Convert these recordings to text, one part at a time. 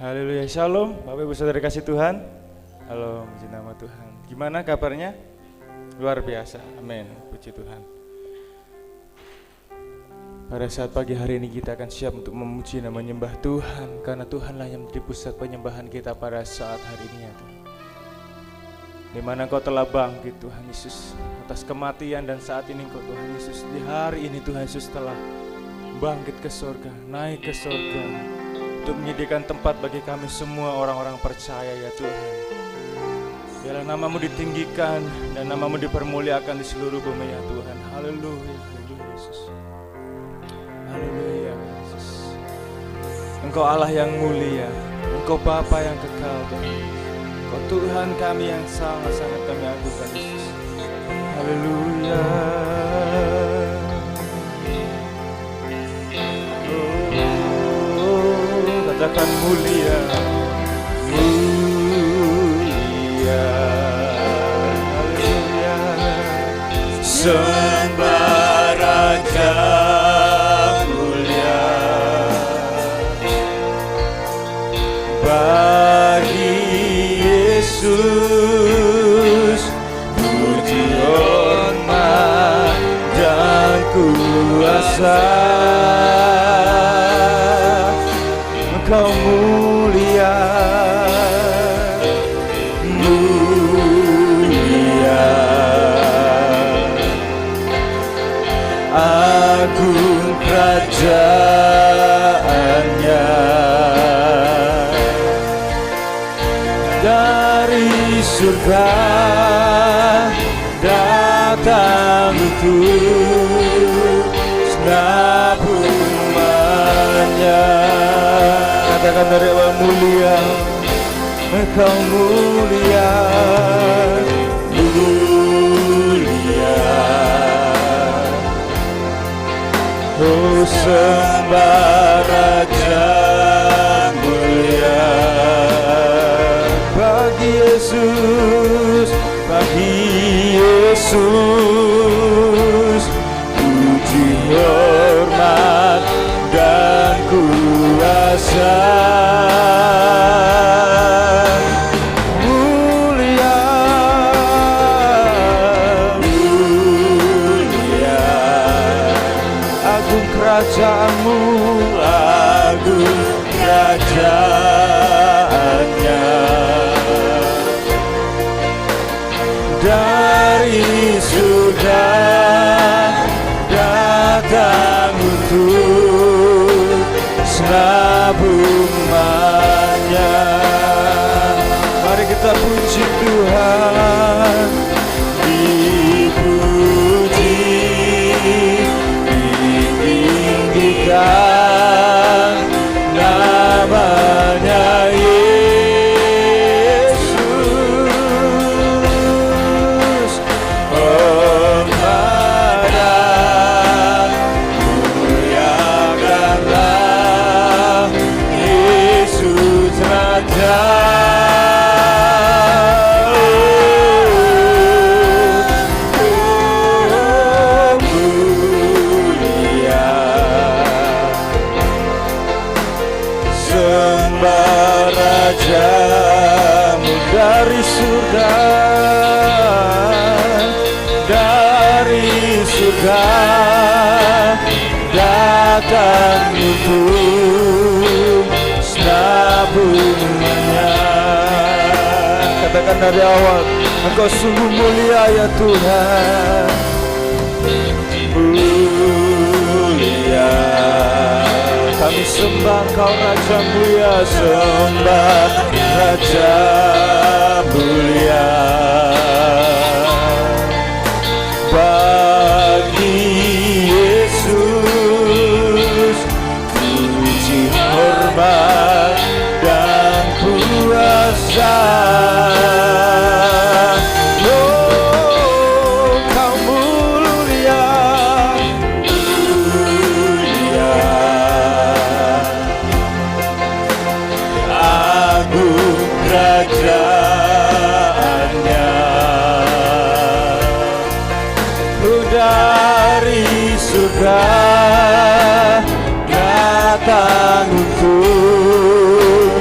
Haleluya, shalom Bapak Ibu Saudara kasih Tuhan. Halo, puji nama Tuhan. Gimana kabarnya? Luar biasa, amin, puji Tuhan. Pada saat pagi hari ini kita akan siap untuk memuji dan menyembah Tuhan, karena Tuhanlah yang menjadi pusat penyembahan kita pada saat hari ini ya Tuhan. Di mana Kau telah bangkit Tuhan Yesus atas kematian, dan saat ini Kau Tuhan Yesus di hari ini Tuhan Yesus telah bangkit ke surga, naik ke surga untuk menyediakan tempat bagi kami semua orang-orang percaya ya Tuhan. Biarlah nama-Mu ditinggikan dan nama-Mu dipermuliakan di seluruh bumi ya Tuhan. Haleluya, haleluya Yesus. Haleluya Yesus. Engkau Allah yang mulia, Engkau Bapa yang kekal Tuhan. Engkau Tuhan kami yang sangat-sangat kami agungkan Yesus. Haleluya. Katakan mulia, mulia, haleluya. Sembah Raja mulia bagi Yesus, puji hormat dan kuasa. Engkau mulia, mulia, agung kerajaannya, dari surga datang untuk segenap umatnya. Katakan dari Allah mulia, Engkau mulia, mulia. Oh sembah Raja mulia bagi Yesus, bagi Yesus, puji hormat dan kuasa. Mulia, mulia, agung kerajaanmu, agung kerajaannya, dari surga datang untuk segenap umatnya. mari kita puji Tuhan. Dipuji, ditinggikan namanya Yesus. Hormat dan muliakanlah Yesus Raja. Rajamu dari surga, dari surga datang untuk segenap umatnya. Katakan dari awal, Engkau sungguh mulia ya Tuhan. Mulia, Kami sembah Engkau Raja mulia, sembah Raja mulia bagi Yesus, puji hormat dan kuasa. Oh, Kau mulia, mulia, agung kerajaannya, dari surga datang untuk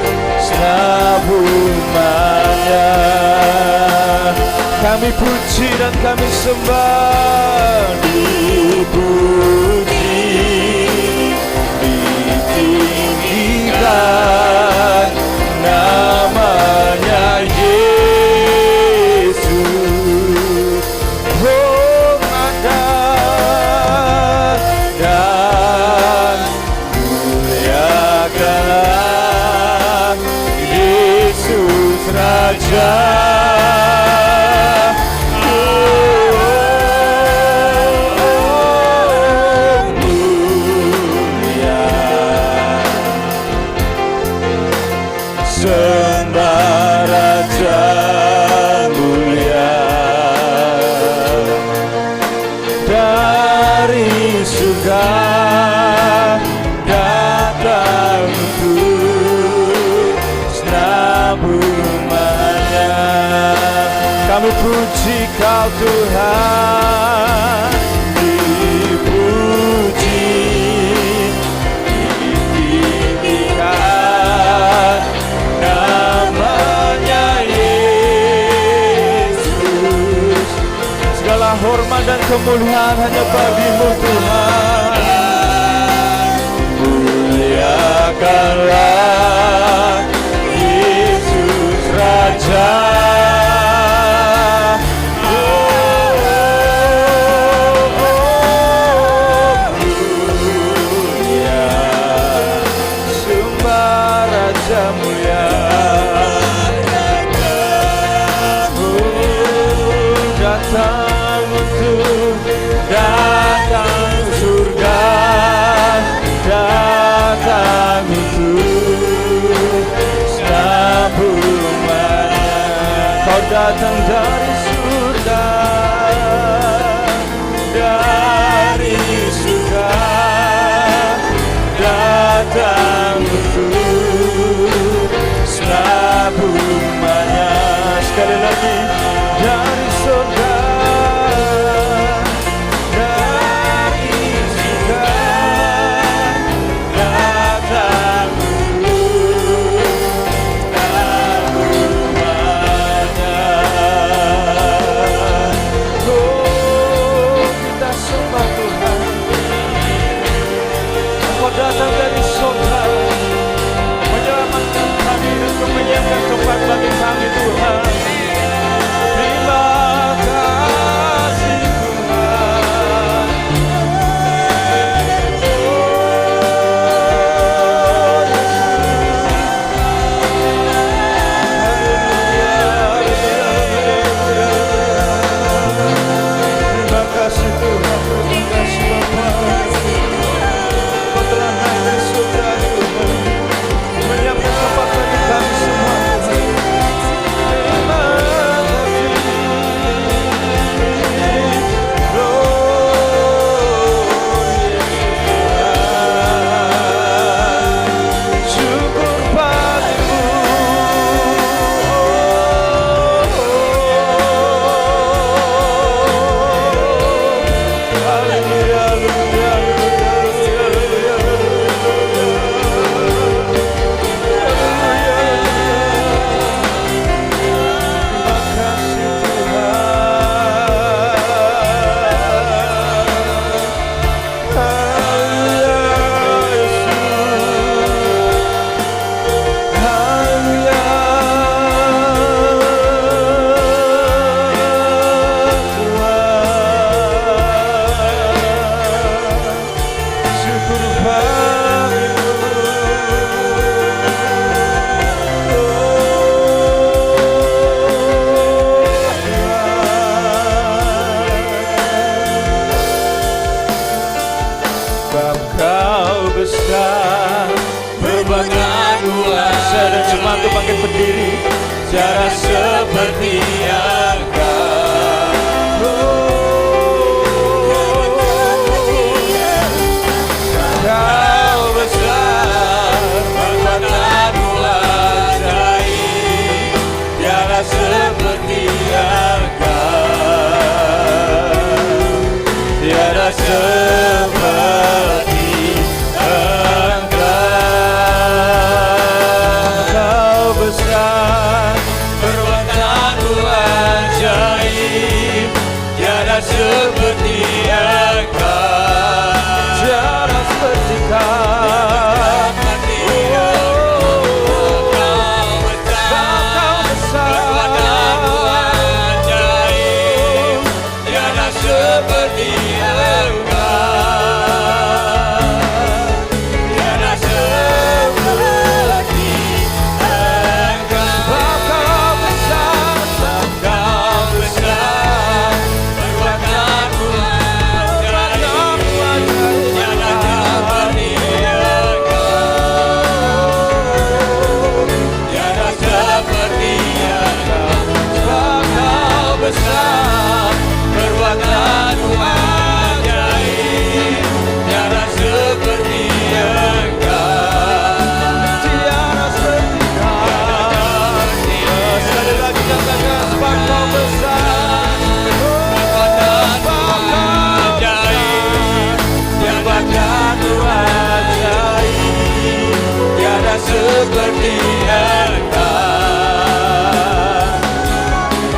Kami puji dan kami sembah. Dipuji, ditinggikan namanya Yesus. Hormatkan dan muliakan Yesus Raja. Sembah Raja mulia dari surga datang untuk selama-lamanya. Kami puji Kau Tuhan, dipuji, ditinggikan namanya Yesus. Segala hormat dan kemuliaan hanya bagi-Mu Tuhan. Muliakanlah Yesus Raja. Datang untuk datang surga, datang untuk selama-lamanya. Kau datang dari surga, dari surga, datang untuk selama-lamanya. Sekali lagi, dari surga, dari surga, datang untuk selama-lamanya. Oh, kita sembah Tuhan. Kau datang dari surga, menyelamatkan kami untuk menyiapkan tempat bagi kami Tuhan. Terima kasih Tuhan. Terima kasih Tuhan, terima kasih Bapa. Kau telah naik dari surga Tuhan, menyiapkan tempat bagi kami semua Tuhan. Terima bangkit berdiri, tiada seperti Engkau. Kau besar, kekuatan-Mu ajaib, tiada seperti Engkau, tiada seperti Engkau besar, perbuatan-Mu ajaib. seperti Engkau,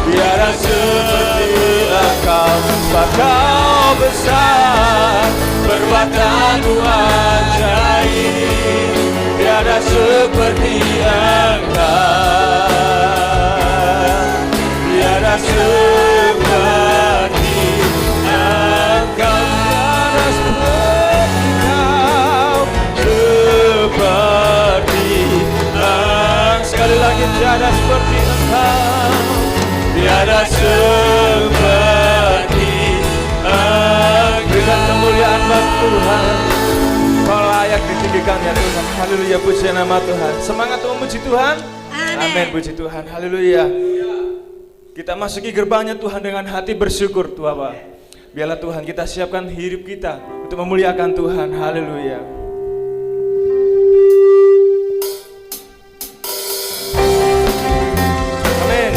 tiada seperti Engkau, sebab Kau besar, perbuatanmu ajaib, tiada seperti Engkau, tiada seperti Engkau, tiada seperti Kau, seperti Engkau. Sekali lagi, tiada seperti Engkau, tiada seperti Engkau. Berikan kemuliaan bagi Tuhan. Kau layak ditinggikan ya Tuhan. Haleluya, puji nama Tuhan. Semangat untuk memuji Tuhan. Amin, puji Tuhan. Haleluya. Kita masuki gerbangnya Tuhan dengan hati bersyukur Tuhan Bapa. Biarlah Tuhan kita siapkan hidup kita untuk memuliakan Tuhan. Haleluya. Amin.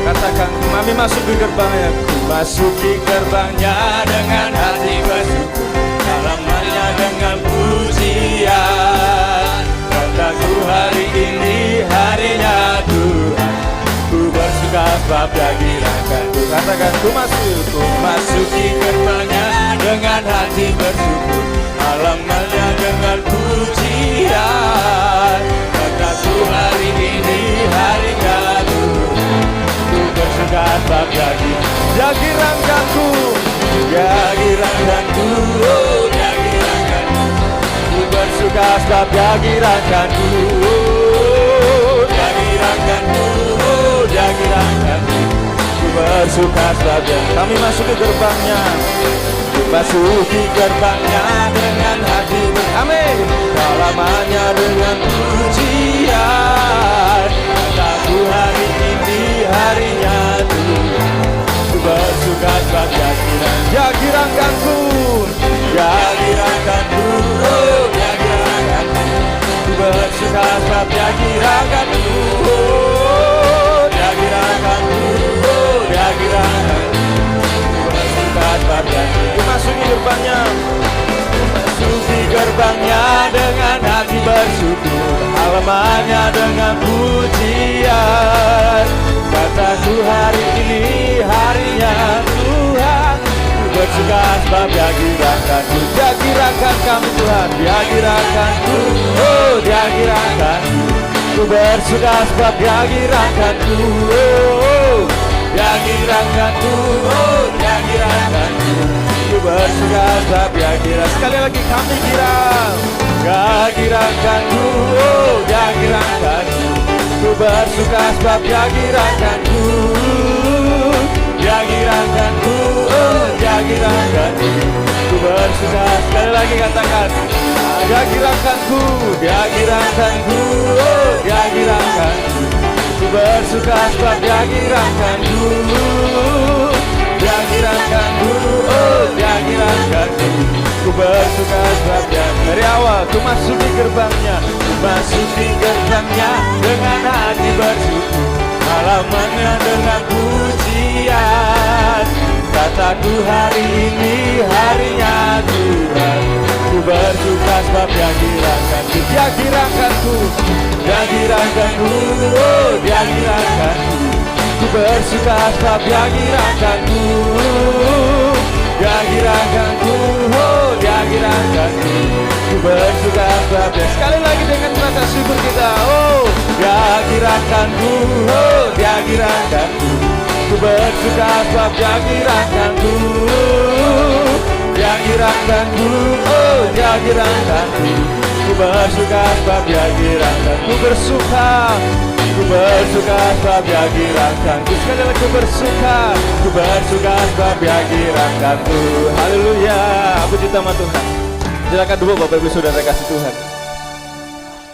Katakan, kami masuk di gerbangnya. Masuki gerbangnya dengan hati bersyukur, halamannya dengan pujian. Kataku hari ini harinya Tuhan, ku bersuka sebab Dia girakan. Katakan, ku masuki gerbangnya dengan hati bersyukur, halamannya dengan pujian. Kataku hari ini harinya Tuhan, ku bersuka sebab Dia girakan. Dia girangkanku, Dia girakanku, oh Dia girakanku, ku bersuka sebab Dia girakanku, Dia girakanku, oh Dia girakanku, ku bersuka sebab Dia. kami masuk ke gerbangnya. Masuki gerbangnya dengan hati Amin. halamannya dengan pujian. Kataku hari ini harinya Tuhan, ku bersuka sebab Dia girakanku. Dia girangkanku, Dia girakanku, oh Dia girakanku, ku bersuka sebab Dia girakanku, oh Dia girakanku, oh Dia girakanku, ku bersuka sebab Dia girakanku. memasuki gerbangnya. Masuki gerbangnya dengan hati bersyukur, halamannya dengan pujian. Kataku hari ini harinya Tuhan, ku bersuka sebab Dia girakanku. Dia girangkan kami Tuhan. Dia girakanku, oh Dia girakanku, ku bersuka sebab Dia girakanku, oh Dia girakanku, oh Dia girakanku, ku bersuka sebab Dia girakanku. Sekali lagi kami girang. Dia girakanku, oh Dia girakanku, ku bersuka sebab Dia girakanku. Dia girakanku, oh Dia girakanku, ku bersuka. Sekali lagi katakan, Dia girangkanku, Dia girakanku, oh Dia girakanku, ku bersuka sebab Dia girakanku. Dia girakanku, oh Dia girakanku, ku bersuka sebab Dia. dari awal ku masuki gerbangnya. Masuki gerbangnya dengan hati bersyukur, halamannya dengan pujian. Kataku hari ini harinya Tuhan, ku bersuka sebab Dia girakanku. Dia girangkanku, Dia girakanku, oh Dia girakanku, ku bersuka sebab Dia girakanku. Dia girakanku, oh Dia girakanku, ku bersuka sebab Dia. sekali lagi dengan rasa syukur kita. Oh, Dia girakanku, oh Dia girakanku, ku bersuka sebab Dia girakanku. Dia girakanku, oh Dia girakanku, ku bersuka sebab Dia girakanku. ku bersuka, Ku bersuka sebab Dia girakanku. sekali lagi bersuka. Ku bersuka sebab Dia girakanku. Haleluya, puji nama Tuhan. Silakan dulu Bapak Ibu Saudara kasih Tuhan.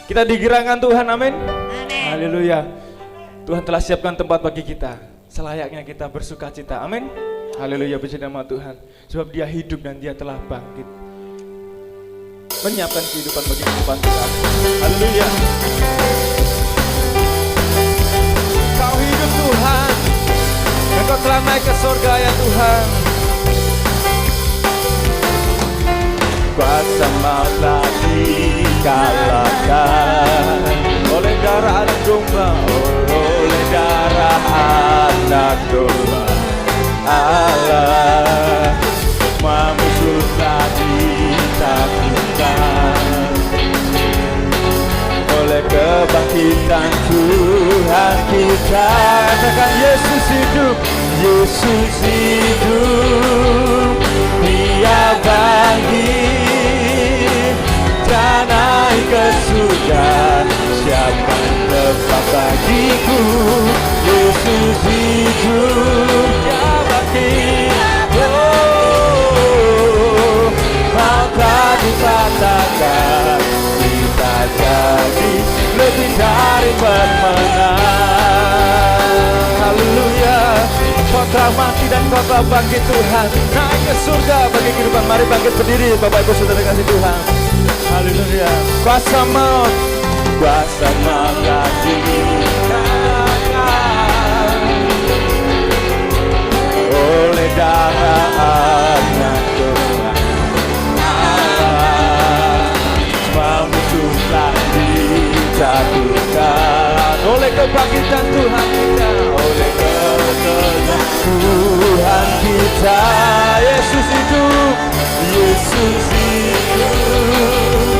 Kita digirangkan Tuhan, amin. Haleluya. Tuhan telah siapkan tempat bagi kita, selayaknya kita bersuka cita, amin. Haleluya, puji nama Tuhan. Sebab Dia hidup dan Dia telah bangkit, menyiapkan kehidupan bagi kehidupan kita. Haleluya. Kau hidup Tuhan, Engkau telah naik ke surga ya Tuhan. Kuasa maut telah dikalahkan oleh darah anak domba, oleh darah anak domba. Allah musuh telah ditaklukkan oleh kebangkitan Tuhan kita. Katakan Yesus hidup, Yesus hidup, Dia bangkit dan naik ke surga. Siapa tempat bagiku? Yesus hidup, Dia bangkit. Oh, maka dikatakan kita jadi lebih dari pemenang. Haleluya. Kau telah mati dan kau telah bangkit Tuhan, naik ke surga bagi kehidupan. Mari bangkit berdiri Bapak Ibu Saudara kasih Tuhan. Haleluya. Kuasa maut telah dikalahkan oleh darah anak domba. Musuh telah dijatuhkan oleh kebangkitan Tuhan kita, oleh kebangkitan Tuhan kita. Yesus hidup, Yesus hidup,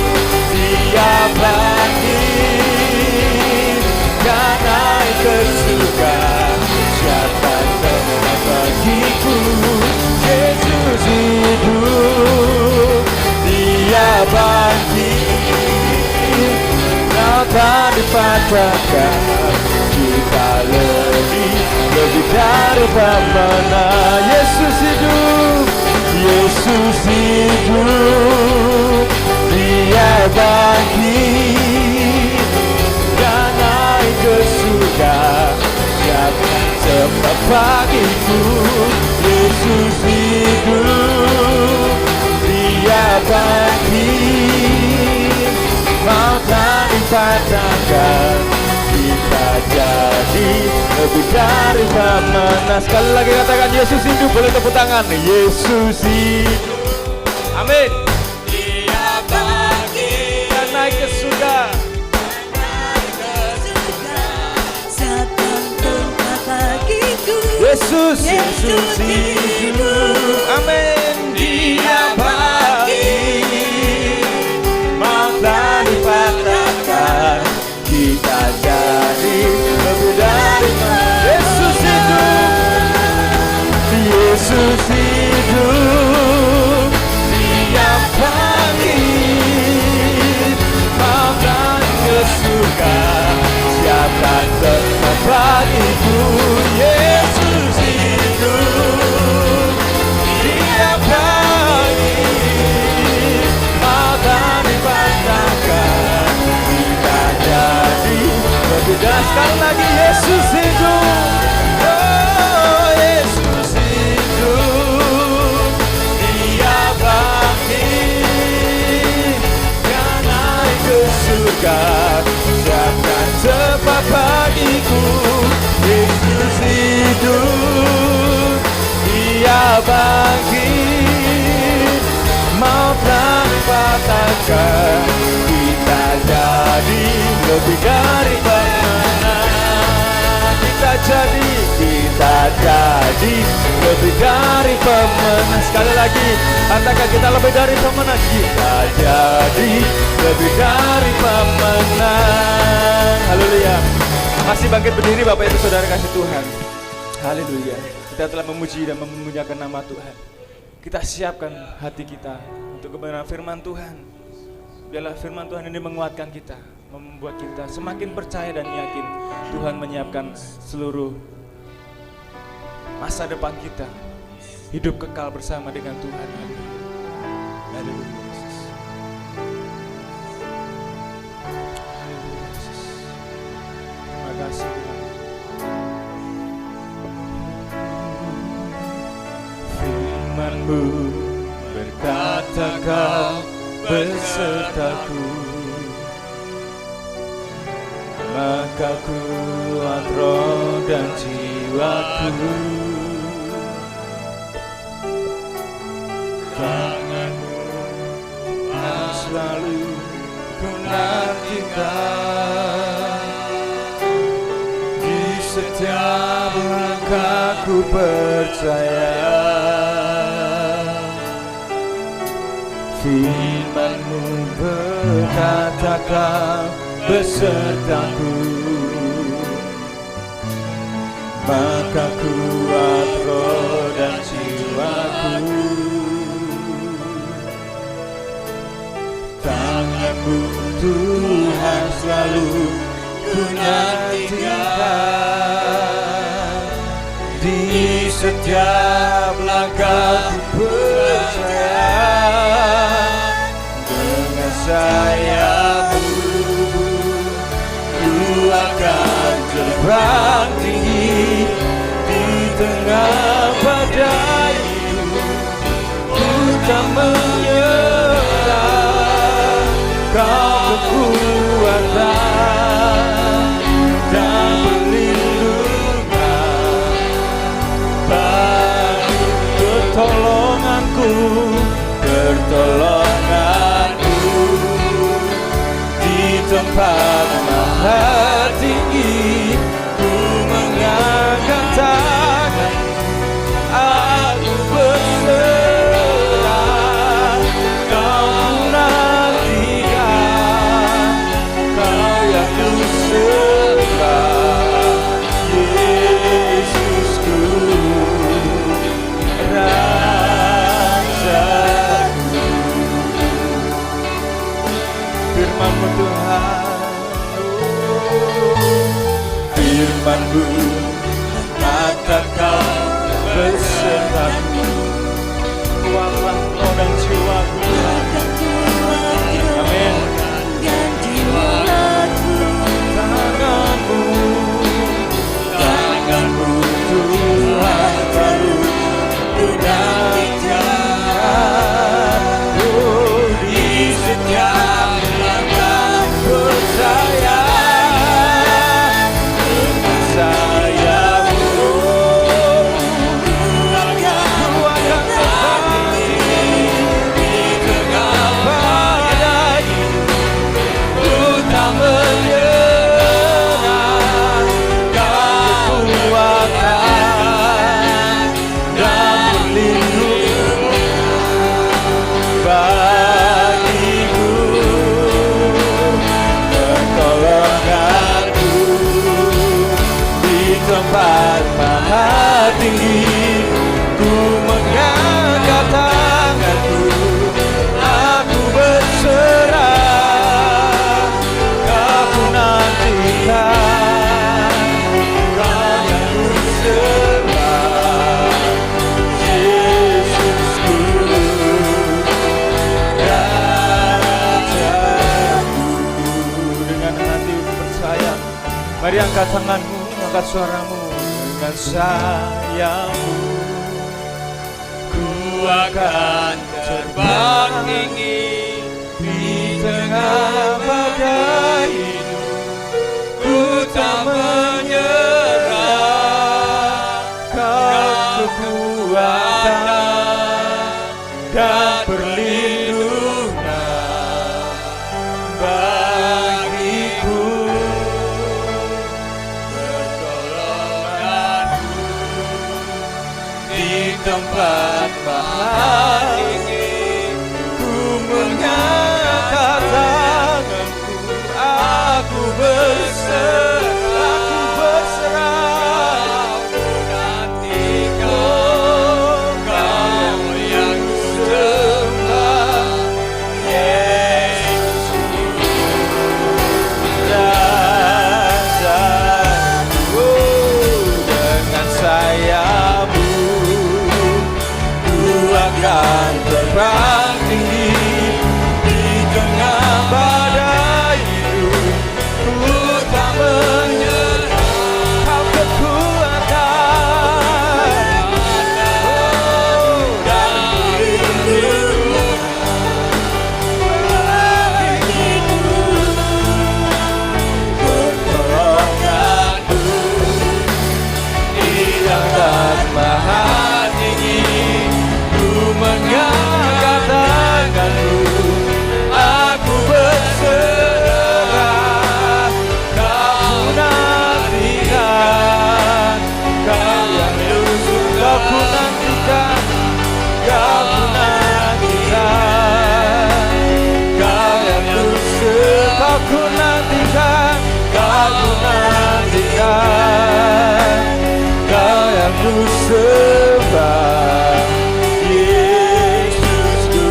Dia bangkit dan naik ke surga. Siapa teman bagiku? Yesus hidup, Dia bangkit, kau tak dipatahkan. Kita lebih dari pemenang. Yesus hidup, Yesus hidup, Dia bangkit dan naik ke surga. Siapa sempat bagiku? Yesus hidup, Dia bangkit, mau tak dipatahkan. Kita jadi lebih dari pemenang. Sekali lagi katakan Yesus hidup. Boleh tepuk tangan. Yesus hidup. Amin. Dia bangkit dan naik ke surga. Yesus, Yesus hidup. Amin. Dia bangkit, mau tak dipatahkan. Kita jadi lebih dari Yesus hidup, Yesus hidup, Dia bangkit, mau naik ke surga. Siapa tempat bagiku? Yesus hidup, Dia bangkit, mau tak dipatahkan. Kita jadi lebih dari. Sekali lagi Yesus hidup, oh Yesus hidup, Dia bangkit dan naik ke surga. Siapa tempat bagiku? Yesus hidup, Dia bangkit, mau tak dipatahkan. Kita jadi lebih dari pemenang. Kita jadi lebih dari pemenang. Sekali lagi, katakan kita lebih dari pemenang. Kita jadi lebih dari pemenang. Haleluya. Masih bangkit berdiri Bapak Ibu Saudara kasih Tuhan. Haleluya. Kita telah memuji dan memuliakan nama Tuhan. Kita siapkan hati kita untuk kebenaran firman Tuhan. Biarlah firman Tuhan ini menguatkan kita, membuat kita semakin percaya dan yakin Tuhan menyiapkan seluruh masa depan kita, hidup kekal bersama dengan Tuhan. Haleluya. Terima kasih. Firman-Mu berkata Kau besertaku, maka kuat roh dan jiwaku. Tangan-Mu yang selalu ku nantikan. Di setiap langkahku percaya firman-Mu berkatakan besertaku, maka kuat roh dan jiwaku. Tangan-Mu Tuhan selalu ku nantikan. Di setiap langkahku percaya dengan sayap-Mu ku akan terbang tinggi di tengah badai hidup. Ku tak menyerah, Kau kekuatan dan perlindungan, bagi pertolonganku, pertolonganku di tempat maha tinggi. Ku mengangkat tangan, aku berserah. Kau nantikan, Kau yang ku sembah, Yesusku, Rajaku. Firman-Mu Tuhan, firman-Mu katakan besertaku, kuatlah roh dan jiwaku. Amin. Tangan-Mu, tangan-Mu Tuhan selalu ku nantikan. Oh, di setiap langkah percaya dengan sayap-Mu ku akan terbang di tengah badai. Ku tak menyerah, Kau kekuatan dan perlindungan bagiku, pertolonganku di tempat maha tinggi. Ku mengangkat tanganku, aku berserah. Kau ku nantikan, Kau yang ku sembah, Yesusku, Rajaku. Dengan hati percaya, mari angkat tanganmu, angkat suaramu. Dengan sayap-Mu ku akan terbang tinggi di tengah badai hidup. Ku tak menyerah, Kau kekuatan dan perlindungan bagiku, pertolonganku di tempat maha tinggi. Ku mengangkat tanganku, aku berserah, aku berserah. Ku nantikan, Kau yang ku sembah, Yesusku, Rajaku. Dengan sayap-Mu ku akan Kau yang ku sembah, Yesusku,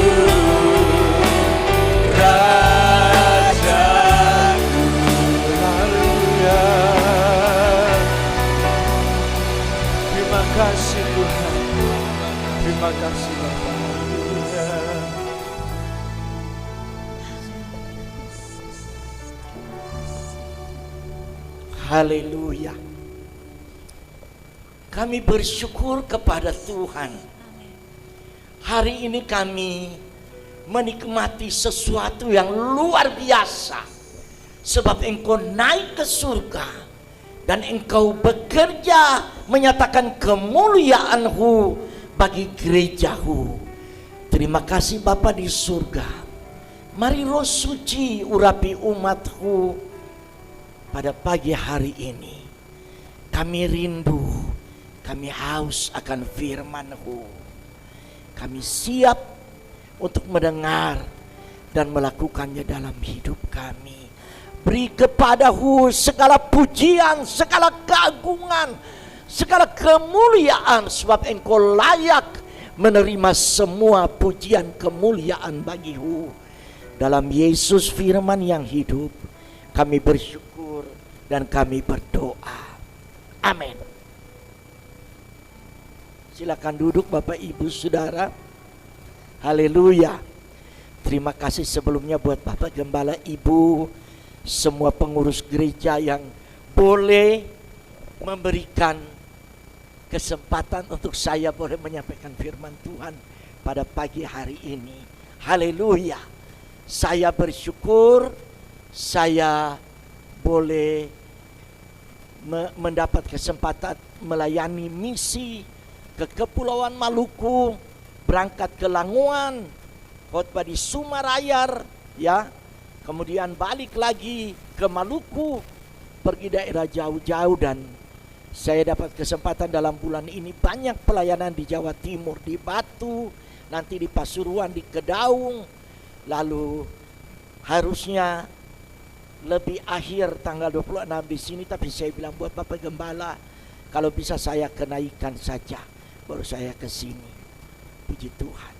Rajaku. Haleluya. Terima kasih Tuhan. Terima kasih Bapa. Haleluya. Haleluya. Kami bersyukur kepada Tuhan. Hari ini kami menikmati sesuatu yang luar biasa. Sebab Engkau naik ke surga dan Engkau bekerja menyatakan kemuliaan-Mu bagi gereja-Mu. Terima kasih Bapa di surga. Mari Roh Suci urapi umat-Mu pada pagi hari ini. Kami rindu, kami haus akan firman-Mu. Kami siap untuk mendengar dan melakukannya dalam hidup kami. Beri kepada-Mu segala pujian, segala keagungan, segala kemuliaan, sebab Engkau layak menerima semua pujian kemuliaan bagi-Mu. Dalam Yesus firman yang hidup, kami bersyukur dan kami berdoa. Amin. Silakan duduk Bapak Ibu Saudara. Haleluya. Terima kasih sebelumnya buat Bapak Gembala, Ibu, semua pengurus gereja yang boleh memberikan kesempatan untuk saya boleh menyampaikan firman Tuhan pada pagi hari ini. Haleluya. Saya bersyukur saya boleh mendapat kesempatan melayani misi ke Kepulauan Maluku, berangkat ke Languan, khotbah di Sumarayar, ya, kemudian balik lagi ke Maluku, pergi daerah jauh-jauh, dan saya dapat kesempatan dalam bulan ini banyak pelayanan di Jawa Timur, di Batu, nanti di Pasuruan, di Kedaung, lalu harusnya lebih akhir tanggal 26 di sini, tapi saya bilang buat Bapak Gembala, kalau bisa saya kenaikan saja, baru saya ke sini. Puji Tuhan.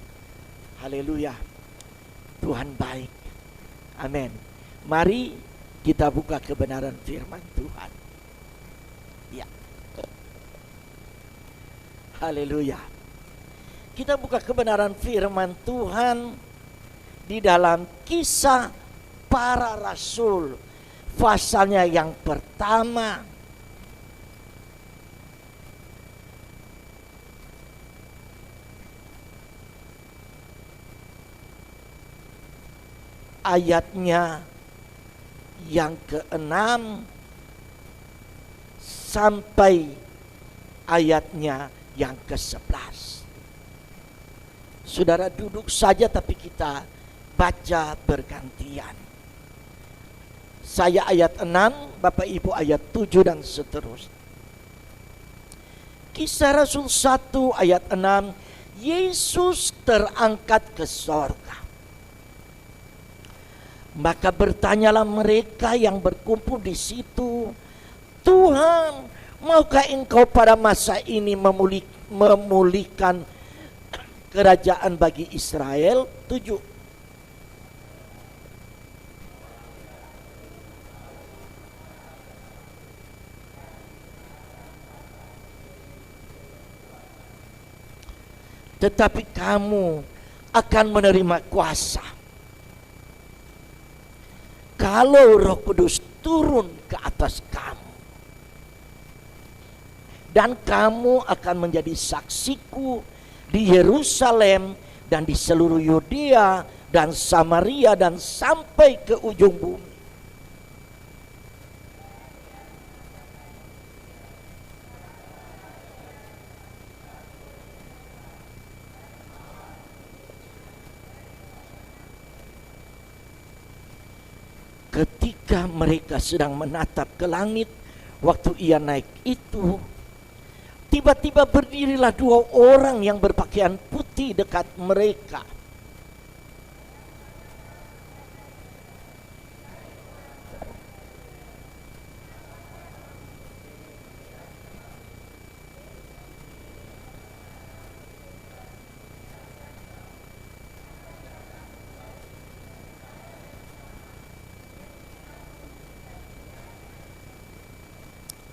Haleluya. Tuhan baik. Amin. Mari kita buka kebenaran firman Tuhan. Ya. Haleluya. Kita buka kebenaran firman Tuhan di dalam Kisah Para Rasul, pasalnya yang pertama. Ayatnya yang ke-6 sampai ayatnya yang ke-11. Saudara duduk saja, tapi kita baca bergantian. Saya ayat 6, Bapak Ibu ayat 7 dan seterusnya. Kisah Rasul 1 ayat 6, Yesus terangkat ke sorga. Maka bertanyalah mereka yang berkumpul di situ, Tuhan, maukah Engkau pada masa ini memulihkan kerajaan bagi Israel? 7. Tetapi kamu akan menerima kuasa kalau Roh Kudus turun ke atas kamu, dan kamu akan menjadi saksiku di Yerusalem dan di seluruh Yudea dan Samaria dan sampai ke ujung bumi. Ketika mereka sedang menatap ke langit, waktu ia naik itu, tiba-tiba berdirilah 2 orang yang berpakaian putih dekat mereka.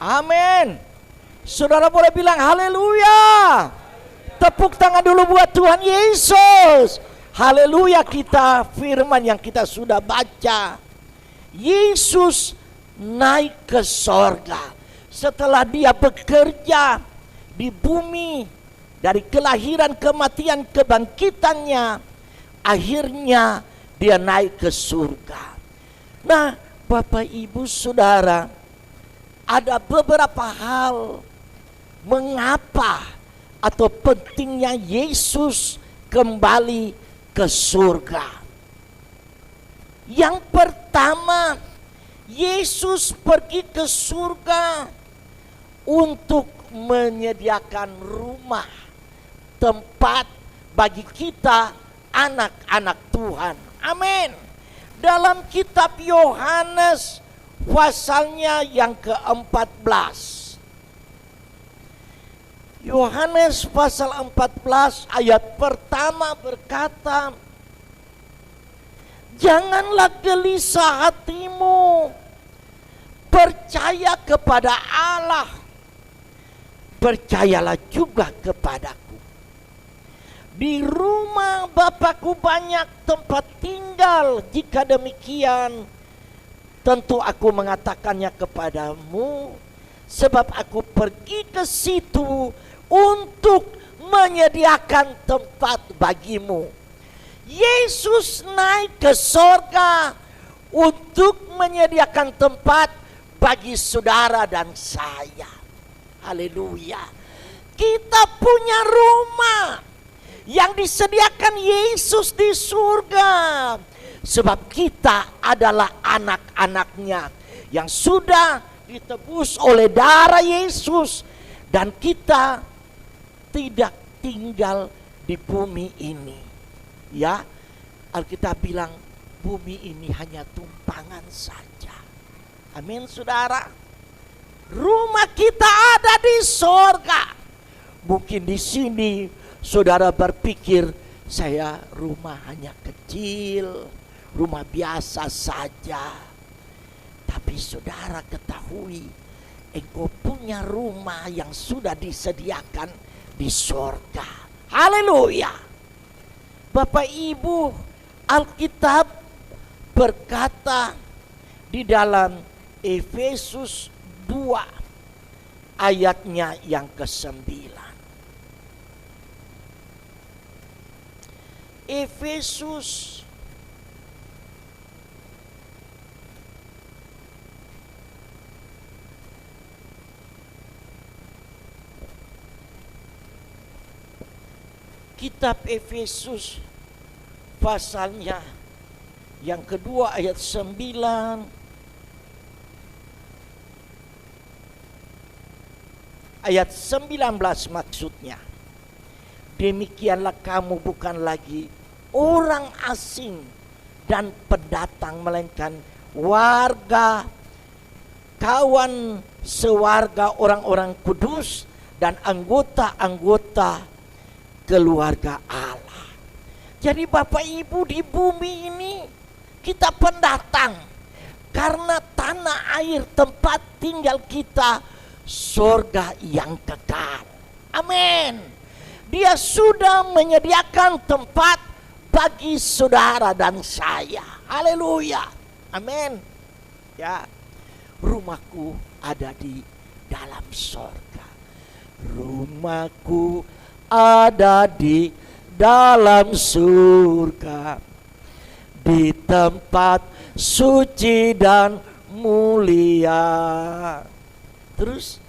Amin. Saudara boleh bilang haleluya. Tepuk tangan dulu buat Tuhan Yesus. Haleluya, kita firman yang kita sudah baca. Yesus naik ke sorga. Setelah dia bekerja di bumi, dari kelahiran, kematian, kebangkitannya, akhirnya dia naik ke surga. Nah, Bapak Ibu Saudara, ada beberapa hal mengapa atau pentingnya Yesus kembali ke surga. Yang pertama, Yesus pergi ke surga untuk menyediakan rumah, tempat bagi kita anak-anak Tuhan. Amin. Dalam kitab Yohanes pasalnya yang ke-14. Yohanes pasal 14 ayat pertama berkata, janganlah gelisah hatimu, percaya kepada Allah, percayalah juga kepadaku. Di rumah Bapakku banyak tempat tinggal. Jika demikian, tentu aku mengatakannya kepadamu, sebab aku pergi ke situ untuk menyediakan tempat bagimu. Yesus naik ke sorga untuk menyediakan tempat bagi saudara dan saya. Haleluya. Kita punya rumah yang disediakan Yesus di surga. Sebab kita adalah anak-anaknya yang sudah ditebus oleh darah Yesus. Dan kita tidak tinggal di bumi ini. Ya, Alkitab bilang bumi ini hanya tumpangan saja. Amin, saudara. Rumah kita ada di sorga. Mungkin di sini saudara berpikir, saya rumah hanya kecil, rumah biasa saja. Tapi saudara ketahui, engkau punya rumah yang sudah disediakan di sorga. Haleluya. Bapak Ibu, Alkitab berkata di dalam Efesus 2 ayatnya yang ke-9. Efesus kitab Efesus pasalnya yang kedua ayat 9 ayat 19 maksudnya. Demikianlah kamu bukan lagi orang asing dan pendatang, melainkan warga, kawan sewarga orang-orang kudus dan anggota-anggota keluarga Allah. Jadi Bapak Ibu, di bumi ini kita pendatang, karena tanah air tempat tinggal kita surga yang kekal. Amin. Dia sudah menyediakan tempat bagi saudara dan saya. Haleluya. Amin. Ya, rumahku ada di dalam surga. Rumahku ada di dalam surga, di tempat suci dan mulia. Terus,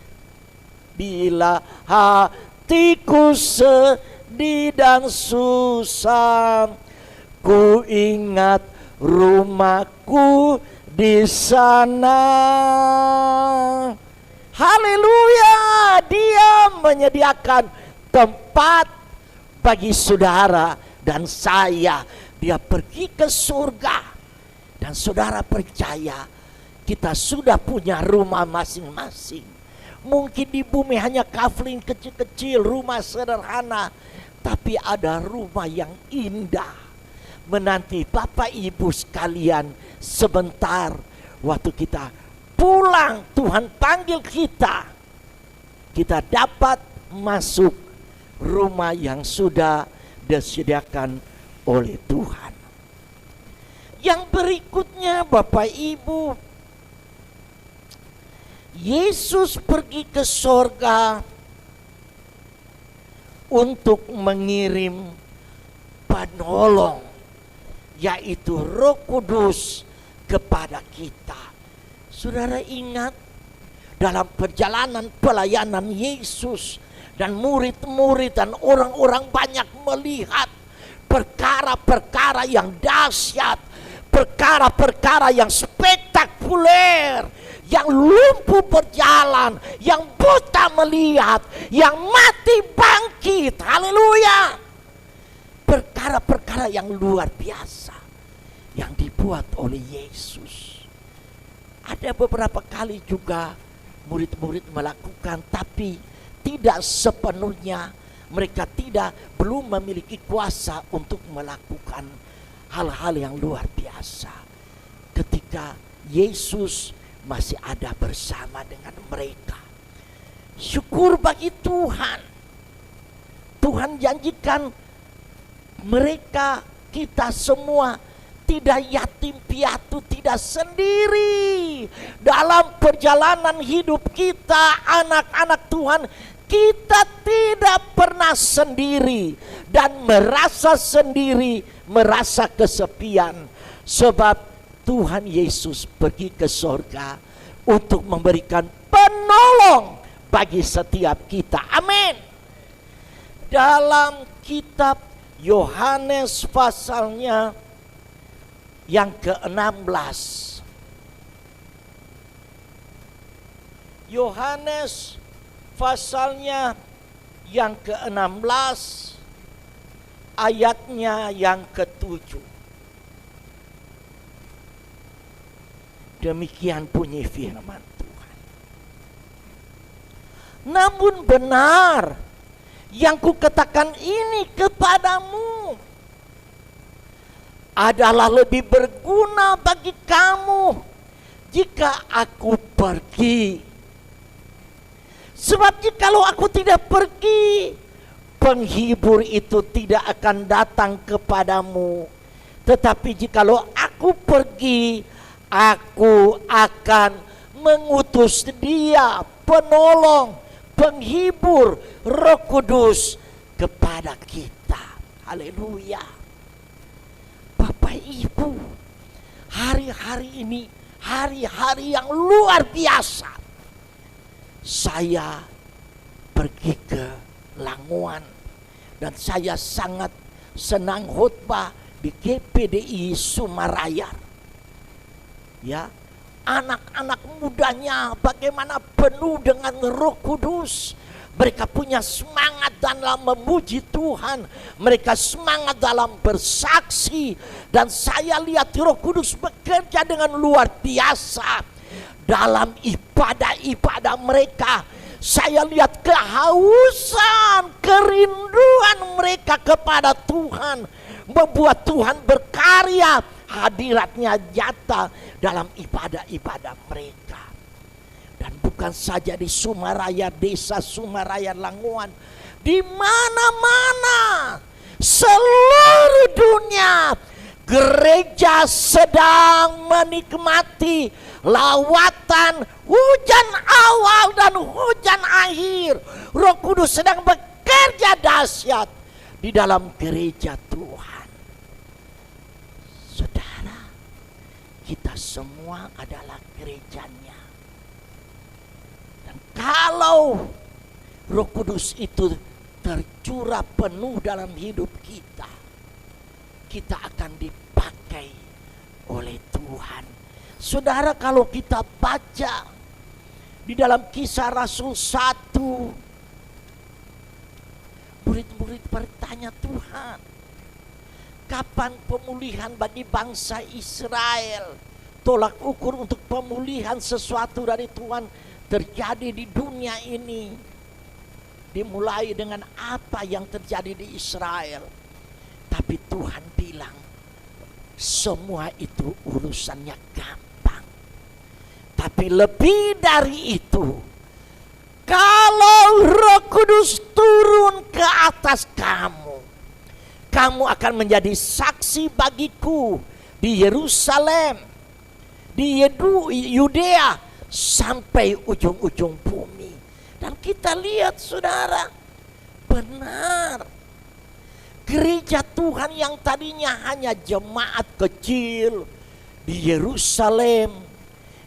bila hatiku sedih dan susah, ku ingat rumahku di sana. Haleluya, dia menyediakan tempat bagi saudara dan saya. Dia pergi ke surga, dan saudara percaya kita sudah punya rumah masing-masing. Mungkin di bumi hanya kafling kecil-kecil, rumah sederhana, tapi ada rumah yang indah menanti Bapak Ibu sekalian sebentar waktu kita pulang, Tuhan panggil kita, kita dapat masuk rumah yang sudah disediakan oleh Tuhan. Yang berikutnya Bapak Ibu, Yesus pergi ke sorga untuk mengirim penolong, yaitu Roh Kudus kepada kita. Saudara ingat dalam perjalanan pelayanan Yesus dan murid-murid dan orang-orang banyak melihat perkara-perkara yang dahsyat, perkara-perkara yang spektakuler, yang lumpuh berjalan, yang buta melihat, yang mati bangkit. Haleluya. Perkara-perkara yang luar biasa yang dibuat oleh Yesus. Ada beberapa kali juga murid-murid melakukan, tapi tidak sepenuhnya. Mereka belum memiliki kuasa untuk melakukan hal-hal yang luar biasa ketika Yesus masih ada bersama dengan mereka. Syukur bagi Tuhan. Tuhan janjikan mereka, kita semua tidak yatim piatu, tidak sendiri dalam perjalanan hidup kita, anak-anak Tuhan. Kita tidak pernah sendiri dan merasa sendiri, merasa kesepian, sebab Tuhan Yesus pergi ke sorga untuk memberikan penolong bagi setiap kita. Amin. Dalam kitab Yohanes pasalnya yang ke-16, Yohanes pasalnya yang ke-16 ayatnya yang ke-7. Demikian bunyi firman Tuhan. Namun benar yang kukatakan ini kepadamu adalah lebih berguna bagi kamu jika aku pergi. Sebab jikalau aku tidak pergi, penghibur itu tidak akan datang kepadamu. Tetapi jikalau aku pergi, aku akan mengutus dia, penolong, penghibur, Roh Kudus kepada kita. Haleluya. Bapak Ibu, hari-hari ini hari-hari yang luar biasa. Saya pergi ke Languan dan saya sangat senang khotbah di GPDI Sumarayar. Ya, anak-anak mudanya bagaimana penuh dengan Roh Kudus. Mereka punya semangat dalam memuji Tuhan. Mereka semangat dalam bersaksi. Dan saya lihat Roh Kudus bekerja dengan luar biasa dalam ibadah-ibadah mereka. Saya lihat kehausan, kerinduan mereka kepada Tuhan, membuat Tuhan berkarya, hadiratnya nyata dalam ibadah-ibadah mereka. Dan bukan saja di Sumarayar, desa Sumarayar Languan, di mana-mana seluruh dunia gereja sedang menikmati lawatan hujan awal dan hujan akhir. Roh Kudus sedang bekerja dahsyat di dalam gereja Tuhan. Saudara, kita semua adalah gerejanya. Dan kalau Roh Kudus itu tercurah penuh dalam hidup kita, kita akan dipakai oleh Tuhan. Saudara, kalau kita baca di dalam Kisah Rasul 1, murid-murid bertanya, Tuhan, kapan pemulihan bagi bangsa Israel? Tolak ukur untuk pemulihan sesuatu dari Tuhan terjadi di dunia ini dimulai dengan apa yang terjadi di Israel. Tapi Tuhan bilang semua itu urusannya gampang. Tapi lebih dari itu, kalau Roh Kudus turun ke atas kamu, kamu akan menjadi saksi bagiku di Yerusalem, di Yudea, sampai ujung-ujung bumi. Dan kita lihat saudara, benar, gereja Tuhan yang tadinya hanya jemaat kecil di Yerusalem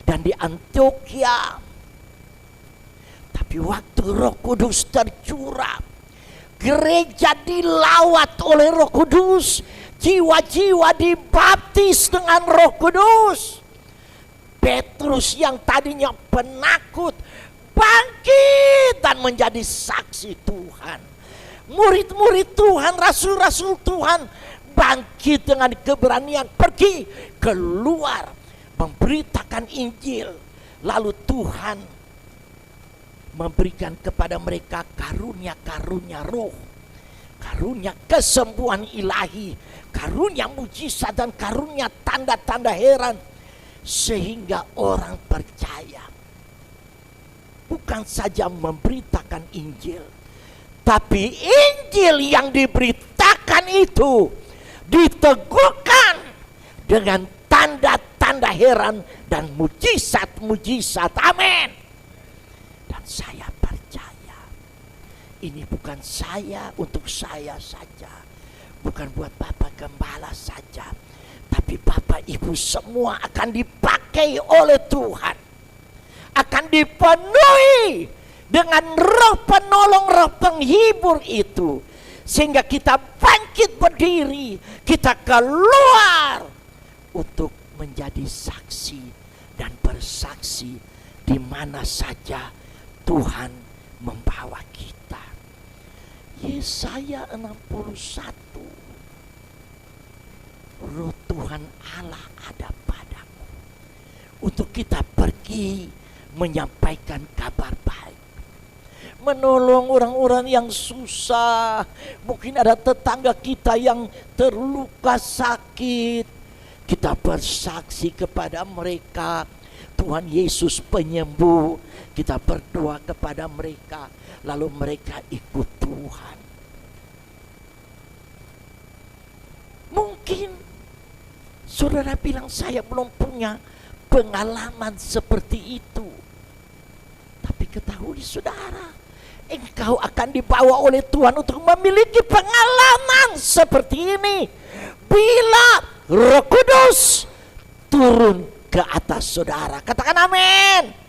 dan di Antioquia, tapi waktu Roh Kudus tercurah, gereja dilawat oleh Roh Kudus, jiwa-jiwa dibaptis dengan Roh Kudus. Petrus yang tadinya penakut bangkit dan menjadi saksi Tuhan. Murid-murid Tuhan, rasul-rasul Tuhan bangkit dengan keberanian, pergi keluar memberitakan Injil. Lalu Tuhan memberikan kepada mereka karunia-karunia roh, karunia kesembuhan ilahi, karunia mujizat dan karunia tanda-tanda heran, sehingga orang percaya. Bukan saja memberitakan Injil, tapi Injil yang diberitakan itu diteguhkan dengan tanda-tanda heran dan mujizat-mujizat. Amin. Dan saya percaya ini bukan saya untuk saya saja, bukan buat Bapak Gembala saja, tapi Bapak Ibu semua akan dipakai oleh Tuhan, akan dipenuhi dengan roh penolong, roh penghibur itu, sehingga kita bangkit berdiri, kita keluar untuk menjadi saksi dan bersaksi di mana saja Tuhan membawa kita. Yesaya 61, Roh Tuhan Allah ada padaku untuk kita pergi menyampaikan kabar baik, menolong orang-orang yang susah. Mungkin ada tetangga kita yang terluka sakit, kita bersaksi kepada mereka, Tuhan Yesus penyembuh. Kita berdoa kepada mereka, lalu mereka ikut Tuhan. Mungkin saudara bilang, saya belum punya pengalaman seperti itu. Tapi ketahui saudara, engkau akan dibawa oleh Tuhan untuk memiliki pengalaman seperti ini bila Roh Kudus turun ke atas saudara. Katakan amin.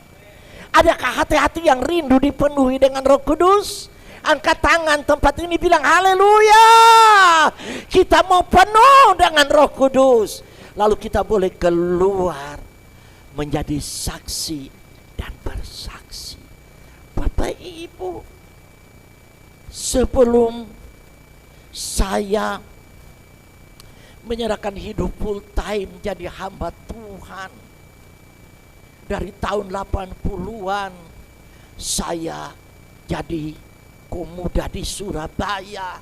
Adakah hati-hati yang rindu dipenuhi dengan Roh Kudus? Angkat tangan tempat ini, bilang haleluya. Kita mau penuh dengan Roh Kudus, lalu kita boleh keluar menjadi saksi dan bersaksi. Bapak Ibu, sebelum saya menyerahkan hidup full time jadi hamba Tuhan, dari tahun 80-an saya jadi komuda di Surabaya.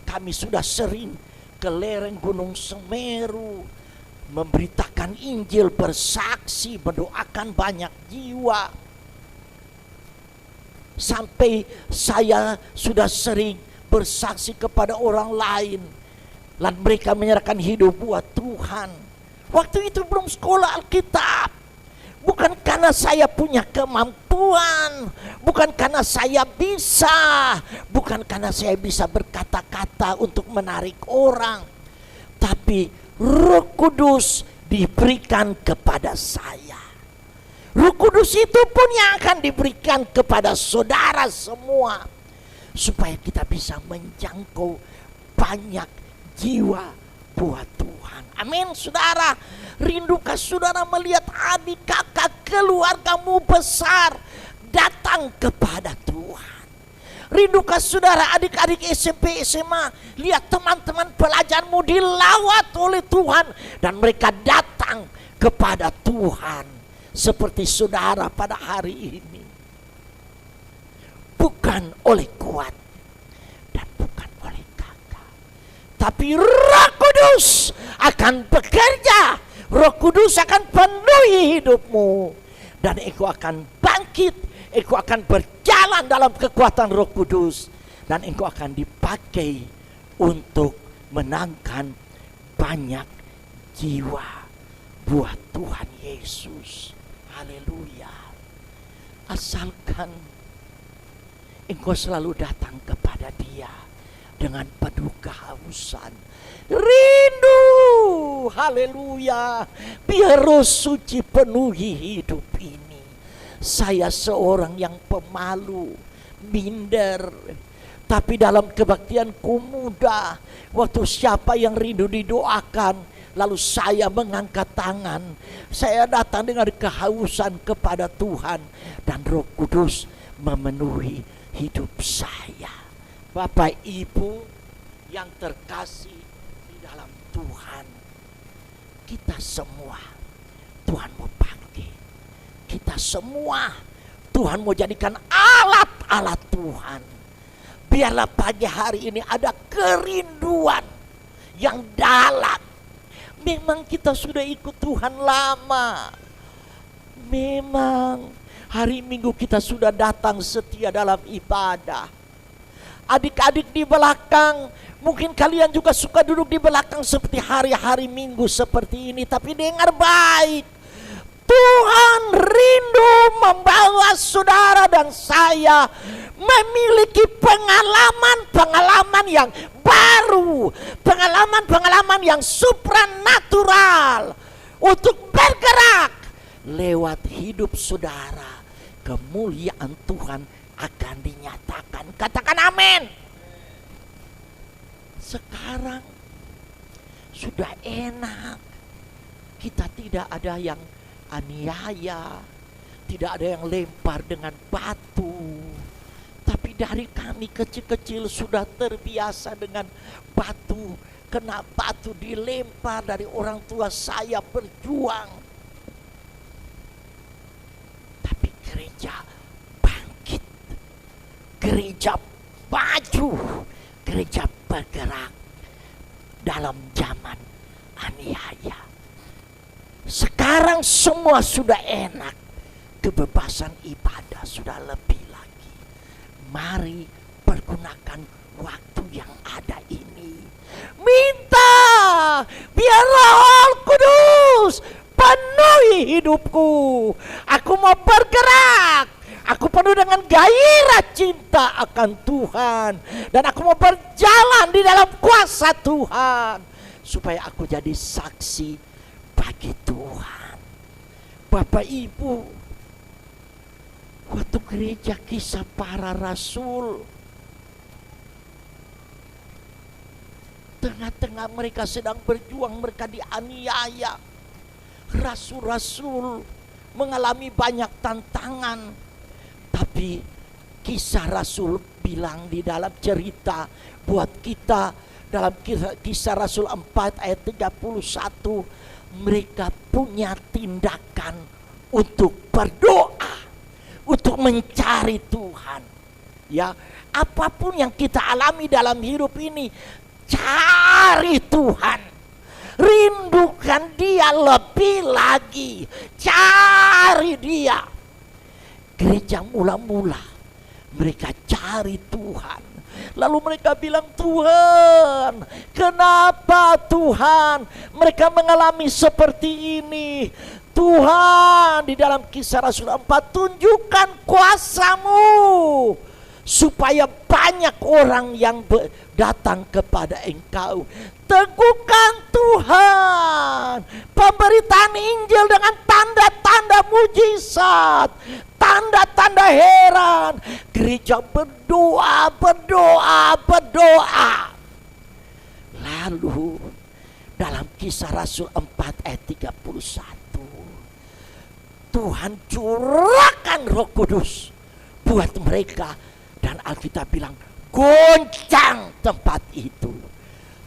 Kami sudah sering ke lereng Gunung Semeru, memberitakan Injil, bersaksi, mendoakan banyak jiwa. Sampai saya sudah sering bersaksi kepada orang lain, dan mereka menyerahkan hidup buat Tuhan. Waktu itu belum sekolah Alkitab. Bukan karena saya punya kemampuan, bukan karena saya bisa, bukan karena saya bisa berkata-kata untuk menarik orang, tapi Roh Kudus diberikan kepada saya. Roh Kudus itu pun yang akan diberikan kepada saudara semua, supaya kita bisa menjangkau banyak jiwa buat Tuhan. Amin saudara. Rindukah saudara melihat adik kakak keluargamu besar datang kepada Tuhan? Rindukah saudara adik-adik SMP SMA lihat teman-teman pelajarmu dilawat oleh Tuhan dan mereka datang kepada Tuhan seperti saudara pada hari ini? Bukan oleh kuat dan bukan oleh gagah, tapi Roh Kudus akan bekerja. Roh Kudus akan penuhi hidupmu. Dan engkau akan bangkit, engkau akan berjalan dalam kekuatan Roh Kudus. Dan engkau akan dipakai untuk menangkan banyak jiwa buat Tuhan Yesus. Haleluya. Asalkan engkau selalu datang kepada Dia dengan penuh kehausan, rindu. Haleluya. Biar Roh Suci penuhi hidup ini. Saya seorang yang pemalu, minder, tapi dalam kebaktianku muda, waktu siapa yang rindu didoakan, lalu saya mengangkat tangan, saya datang dengan kehausan kepada Tuhan, dan Roh Kudus memenuhi hidup saya. Bapak Ibu yang terkasih di dalam Tuhan, kita semua Tuhan mau pakai. Kita semua Tuhan mau jadikan alat-alat Tuhan. Biarlah pagi hari ini ada kerinduan yang dalam. Memang kita sudah ikut Tuhan lama. Memang hari Minggu kita sudah datang setia dalam ibadah. Adik-adik di belakang, mungkin kalian juga suka duduk di belakang seperti hari-hari Minggu seperti ini. Tapi dengar baik, Tuhan rindu membawa saudara dan saya memiliki pengalaman-pengalaman yang baru, pengalaman-pengalaman yang supranatural untuk bergerak lewat hidup saudara. Kemuliaan Tuhan akan dinyatakan. Katakan amin. Sekarang sudah enak. Kita tidak ada yang aniaya, tidak ada yang lempar dengan batu. Tapi dari kami kecil-kecil sudah terbiasa dengan batu. Kena batu dilempar dari orang tua saya berjuang. Tapi gereja bangkit, gereja maju, gereja bergerak dalam zaman aniaya. Sekarang semua sudah enak, kebebasan ibadah sudah lebih lagi. Mari pergunakan waktu yang ada ini. Minta biar Roh Kudus penuhi hidupku. Aku mau bergerak. Aku penuh dengan gairah cinta akan Tuhan. Dan aku mau berjalan di dalam kuasa Tuhan. Supaya aku jadi saksi bagi Tuhan. Bapak Ibu, waktu gereja Kisah Para Rasul, tengah-tengah mereka sedang berjuang, mereka dianiaya. Rasul-rasul mengalami banyak tantangan. Tapi Kisah Rasul bilang di dalam cerita buat kita, dalam Kisah Rasul 4 ayat 31, mereka punya tindakan untuk berdoa, untuk mencari Tuhan. Ya, apapun yang kita alami dalam hidup ini, cari Tuhan. Rindukan Dia lebih lagi. Cari Dia. Gereja mula-mula mereka cari Tuhan. Lalu mereka bilang, Tuhan, kenapa Tuhan mereka mengalami seperti ini? Tuhan, di dalam Kisah Rasul 4, tunjukkan kuasa-Mu supaya banyak orang yang datang kepada Engkau. Teguhkan Tuhan pemberitaan Injil dengan tanda-tanda mujizat, tanda-tanda heran. Gereja berdoa, berdoa, berdoa. Lalu dalam Kisah Rasul 4 ayat 31, Tuhan curahkan Roh Kudus buat mereka. Dan Alkitab bilang, goncang tempat itu.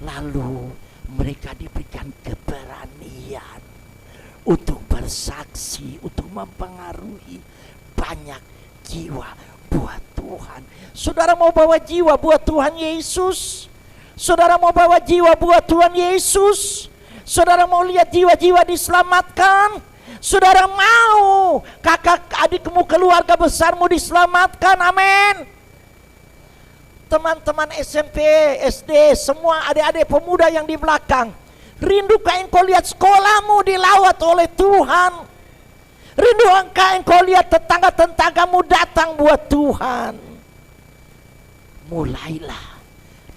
Lalu mereka diberikan keberanian untuk bersaksi, untuk mempengaruhi banyak jiwa buat Tuhan. Saudara mau bawa jiwa buat Tuhan Yesus? Saudara mau bawa jiwa buat Tuhan Yesus? Saudara mau lihat jiwa-jiwa diselamatkan? Saudara mau kakak adikmu, keluarga besarmu diselamatkan? Amin. Teman-teman SMP, SD, semua adik-adik pemuda yang di belakang, rindukah engkau lihat sekolahmu dilawat oleh Tuhan? Rindukah engkau lihat tetangga-tetanggamu datang buat Tuhan? Mulailah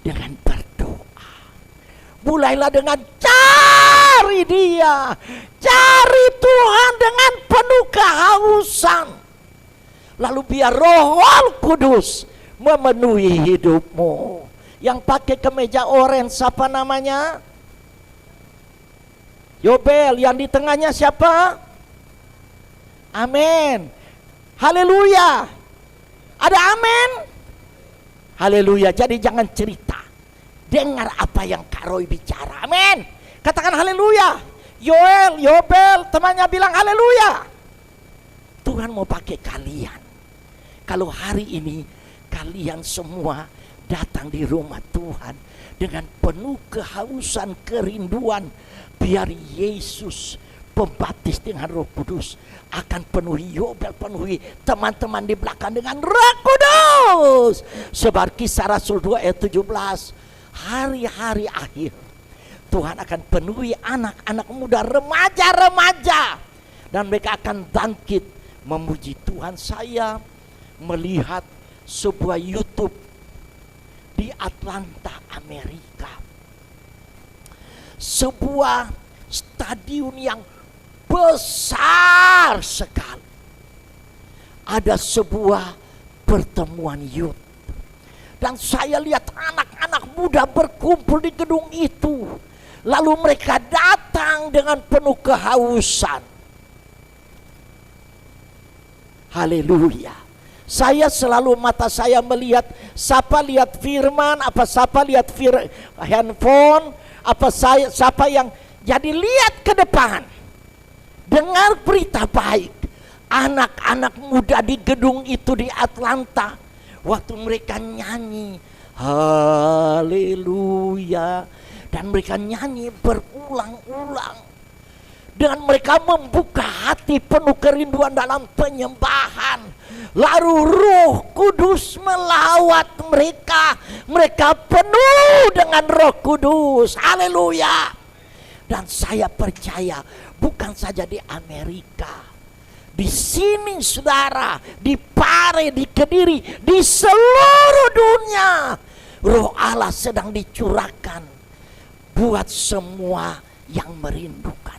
dengan berdoa. Mulailah dengan cari Dia. Cari Tuhan dengan penuh kehausan. Lalu biar Roh Kudus memenuhi hidupmu. Yang pakai kemeja oranye siapa namanya? Yobel. Yang di tengahnya siapa? Amin. Haleluya. Ada amin? Haleluya. Jadi jangan cerita, dengar apa yang Kak Roy bicara. Amin. Katakan haleluya. Yobel, temannya bilang haleluya. Tuhan mau pakai kalian. Kalau hari ini kalian semua datang di rumah Tuhan dengan penuh kehausan, kerinduan, biar Yesus pembaptis dengan Roh Kudus akan penuhi Yobel, penuhi teman-teman di belakang dengan Roh Kudus. Sebab Kisah Rasul 2 ayat 17, hari-hari akhir Tuhan akan penuhi anak-anak muda, remaja-remaja, dan mereka akan bangkit memuji Tuhan. Saya melihat sebuah YouTube di Atlanta, Amerika, sebuah stadion yang besar sekali. Ada sebuah pertemuan youth, dan saya lihat anak-anak muda berkumpul di gedung itu. Lalu mereka datang dengan penuh kehausan. Haleluya. Saya selalu mata saya melihat, siapa lihat firman, apa siapa lihat handphone, apa siapa yang jadi lihat ke depan. Dengar berita baik. Anak-anak muda di gedung itu di Atlanta, waktu mereka nyanyi haleluya, dan mereka nyanyi berulang-ulang, dan mereka membuka hati penuh kerinduan dalam penyembahan. Lalu Roh Kudus melawat mereka. Mereka penuh dengan Roh Kudus. Haleluya. Dan saya percaya bukan saja di Amerika, di sini saudara, di Pare, di Kediri, di seluruh dunia, Roh Allah sedang dicurahkan buat semua yang merindukannya.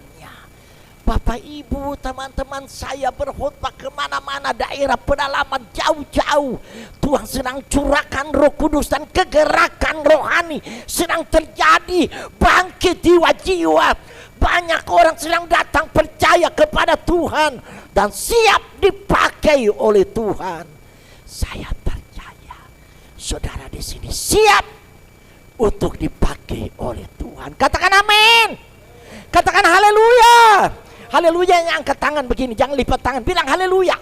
Bapak Ibu, teman-teman, saya berkhotbah kemana-mana, daerah pedalaman jauh-jauh, Tuhan sedang curahkan Roh Kudus dan kegerakan rohani sedang terjadi, bangkit jiwa-jiwa. Banyak orang sedang datang percaya kepada Tuhan dan siap dipakai oleh Tuhan. Saya percaya saudara di sini siap untuk dipakai oleh Tuhan. Katakan amin. Katakan haleluya. Haleluya. Yang angkat tangan begini, jangan lipat tangan, bilang haleluya.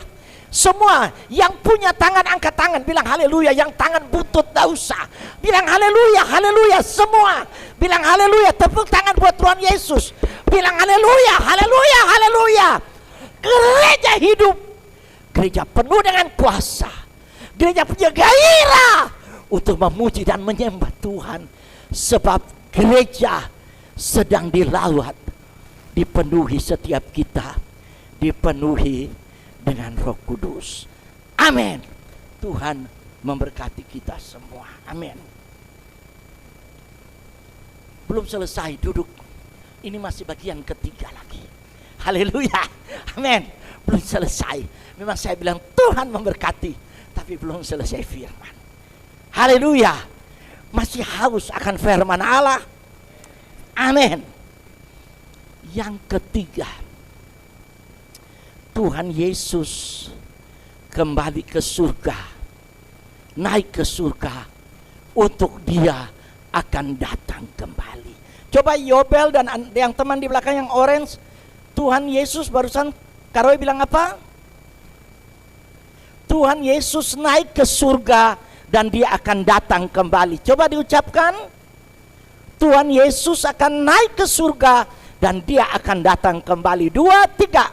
Semua yang punya tangan angkat tangan, bilang haleluya. Yang tangan butut tidak usah, bilang haleluya. Haleluya semua, bilang haleluya. Tepuk tangan buat Tuhan Yesus, bilang haleluya. Haleluya, haleluya. Gereja hidup, gereja penuh dengan kuasa, gereja punya gairah untuk memuji dan menyembah Tuhan. Sebab gereja sedang dilawat, dipenuhi setiap kita, dipenuhi dengan Roh Kudus. Amin. Tuhan memberkati kita semua. Amin. Belum selesai duduk. Ini masih bagian ketiga lagi. Haleluya. Amin. Belum selesai. Memang saya bilang Tuhan memberkati, tapi belum selesai firman. Haleluya. Masih haus akan firman Allah. Amin. Yang ketiga, Tuhan Yesus kembali ke surga, naik ke surga, untuk Dia akan datang kembali. Coba Yobel dan yang teman di belakang yang orange, Tuhan Yesus barusan Karoy bilang apa? Tuhan Yesus naik ke surga dan Dia akan datang kembali. Coba diucapkan. Tuhan Yesus akan naik ke surga dan dia akan datang kembali. 2, 3.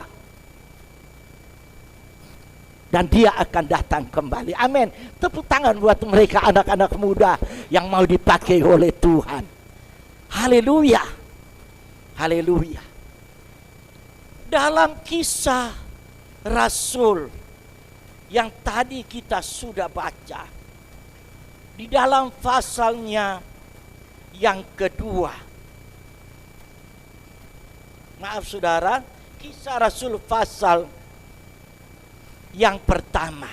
Dan dia akan datang kembali. Amin. Tepuk tangan buat mereka anak-anak muda yang mau dipakai oleh Tuhan. Haleluya. Haleluya. Dalam Kisah Rasul yang tadi kita sudah baca, di dalam pasalnya yang kedua, maaf saudara, Kisah Rasul pasal yang pertama,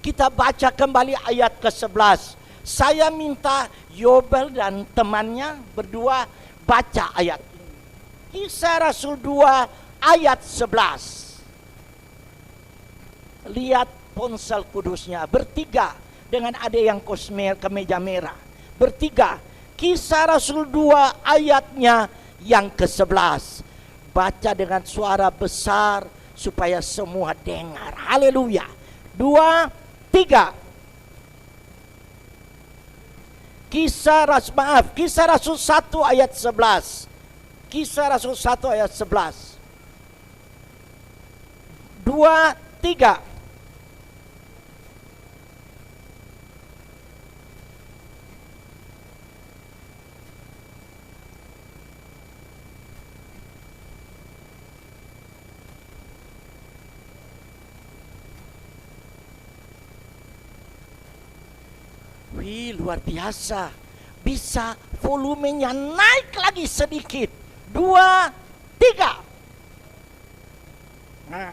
kita baca kembali ayat ke-11. Saya minta Yobel dan temannya berdua baca ayat ini. Kisah Rasul 2 ayat 11. Lihat ponsel kudusnya, bertiga dengan ada yang kemeja merah. Bertiga, Kisah Rasul 2 ayatnya yang ke-11. Baca dengan suara besar supaya semua dengar. Haleluya. 2, 3. Kisah Rasul 1 ayat 11. Kisah Rasul 1 ayat 11. 2, 3. Wih, luar biasa. Bisa volumenya naik lagi sedikit. 2, 3. Nah.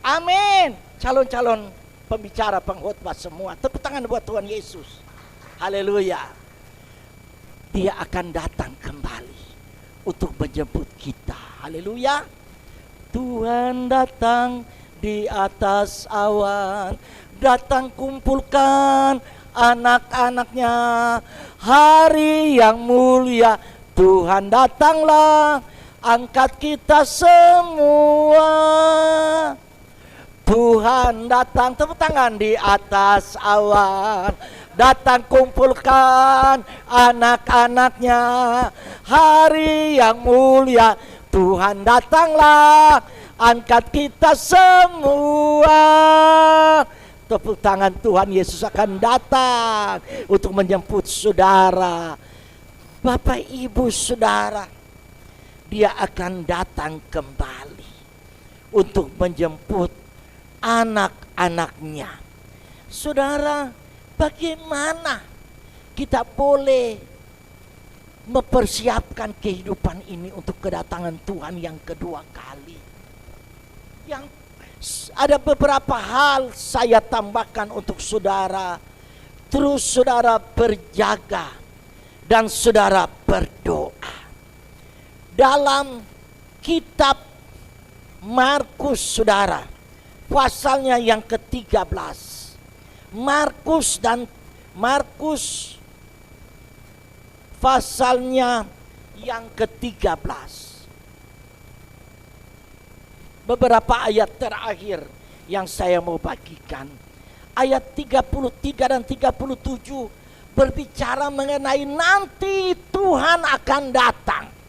Amin. Calon-calon pembicara, pengkhotbah semua, tepuk tangan buat Tuhan Yesus. Haleluya. Dia akan datang kembali untuk menjemput kita. Haleluya. Tuhan datang di atas awan, datang kumpulkan anak-anaknya. Hari yang mulia Tuhan datanglah, angkat kita semua. Tuhan datang, tepuk tangan, di atas awan, datang kumpulkan anak-anaknya. Hari yang mulia Tuhan datanglah, angkat kita semua. Tepuk tangan, Tuhan Yesus akan datang untuk menjemput saudara. Bapak Ibu Saudara, Dia akan datang kembali untuk menjemput anak-anaknya. Saudara, bagaimana kita boleh mempersiapkan kehidupan ini untuk kedatangan Tuhan yang kedua kali? Yang ada beberapa hal saya tambahkan untuk saudara. Terus saudara berjaga dan saudara berdoa. Dalam kitab Markus saudara, pasalnya yang ke-13. Markus pasalnya yang ke-13. Beberapa ayat terakhir yang saya mau bagikan. Ayat 33 dan 37 berbicara mengenai nanti Tuhan akan datang.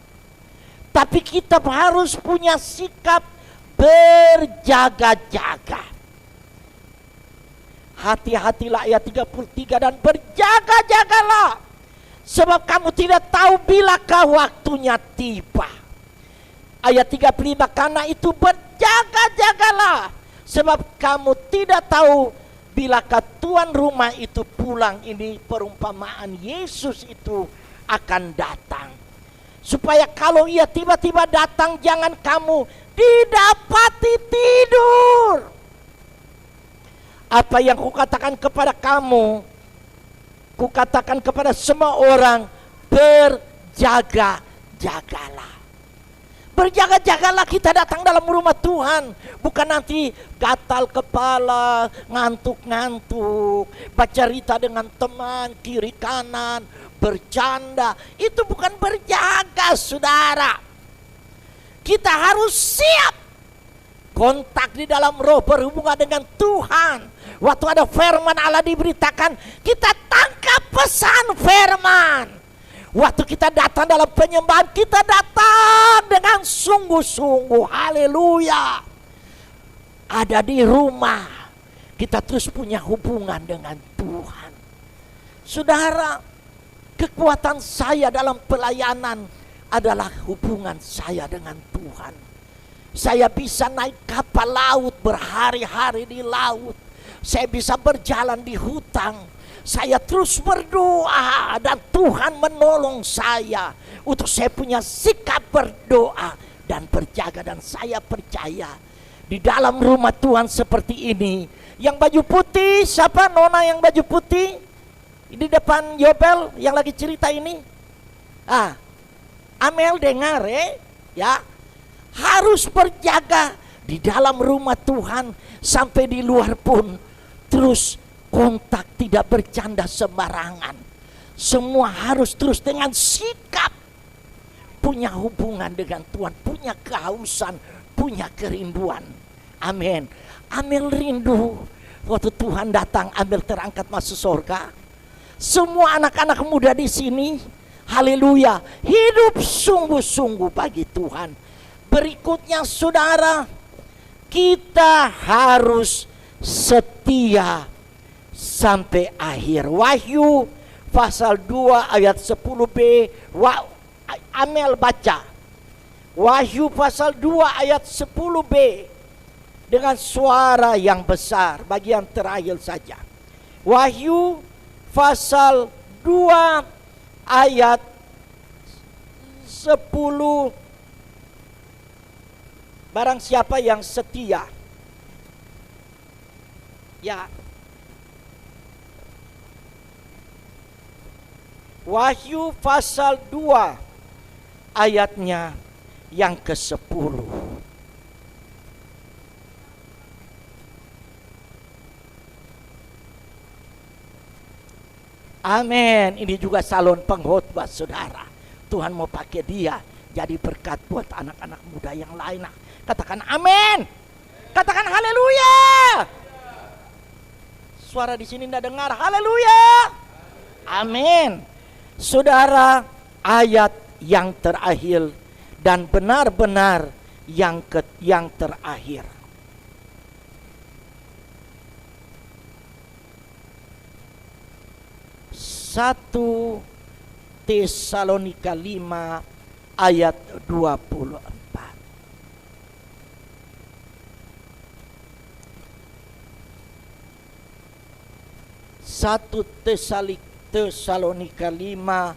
Tapi kita harus punya sikap berjaga-jaga. Hati-hatilah, ayat 33, dan berjaga-jagalah, sebab kamu tidak tahu bilakah waktunya tiba. Ayat 35, karena itu berjaga-jagalah, sebab kamu tidak tahu bilakah tuan rumah itu pulang. Ini perumpamaan Yesus itu akan datang. Supaya kalau ia tiba-tiba datang, jangan kamu didapati tidur. Apa yang kukatakan kepada kamu, kukatakan kepada semua orang, berjaga-jagalah. Berjaga-jagalah, kita datang dalam rumah Tuhan. Bukan nanti gatal kepala, ngantuk-ngantuk, bercerita dengan teman kiri kanan, bercanda. Itu bukan berjaga, saudara. Kita harus siap kontak di dalam roh, berhubungan dengan Tuhan. Waktu ada firman Allah diberitakan, kita tangkap pesan firman. Waktu kita datang dalam penyembahan, kita datang dengan sungguh-sungguh. Haleluya. Ada di rumah, kita terus punya hubungan dengan Tuhan. Saudara, kekuatan saya dalam pelayanan adalah hubungan saya dengan Tuhan. Saya bisa naik kapal laut, berhari-hari di laut. Saya bisa berjalan di hutan. Saya terus berdoa dan Tuhan menolong saya untuk saya punya sikap berdoa dan berjaga. Dan saya percaya di dalam rumah Tuhan seperti ini, yang baju putih, siapa nona yang baju putih di depan Yobel yang lagi cerita ini? Amel dengar ya, harus berjaga di dalam rumah Tuhan sampai di luar pun. Terus kontak, tidak bercanda sembarangan. Semua harus terus dengan sikap punya hubungan dengan Tuhan, punya kehausan, punya kerinduan. Amin. Amel rindu waktu Tuhan datang, Amel terangkat masuk surga. Semua anak-anak muda di sini, haleluya, hidup sungguh-sungguh bagi Tuhan. Berikutnya saudara, kita harus setia sampai akhir. Wahyu pasal 2 ayat 10b. Amel baca Wahyu pasal 2 ayat 10b dengan suara yang besar, bagian terakhir saja. Wahyu pasal 2 ayat 10. Barang siapa yang setia, ya, Wahyu pasal 2 ayatnya yang ke-10. Amin. Ini juga salon pengkhotbah saudara. Tuhan mau pakai dia jadi berkat buat anak-anak muda yang lain. Katakan amin. Katakan haleluya. Suara di sini tidak dengar. Haleluya. Amin. Saudara, ayat yang terakhir dan benar-benar yang terakhir. Satu Tesalonika 5 ayat 24. 1 Tesalonika 5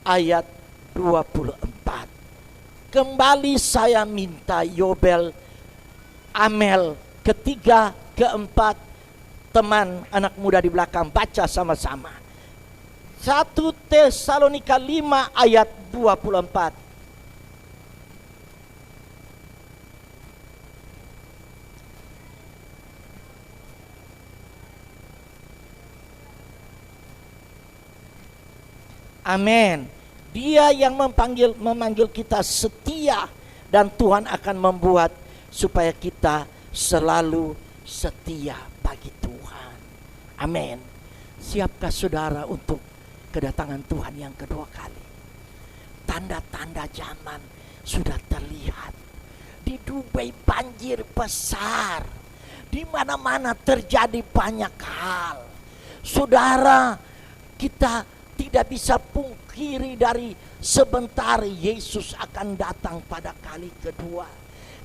ayat 24. Kembali saya minta Yobel, Amel, ketiga, keempat, teman anak muda di belakang baca sama-sama. 1 Tesalonika 5 ayat 24. Amin. Dia yang memanggil kita setia, dan Tuhan akan membuat supaya kita selalu setia bagi Tuhan. Amin. Siapkah saudara untuk kedatangan Tuhan yang kedua kali? Tanda-tanda zaman sudah terlihat. Di Dubai banjir besar. Di mana-mana terjadi banyak hal. Saudara, kita tidak bisa pungkiri dari sebentar Yesus akan datang pada kali kedua.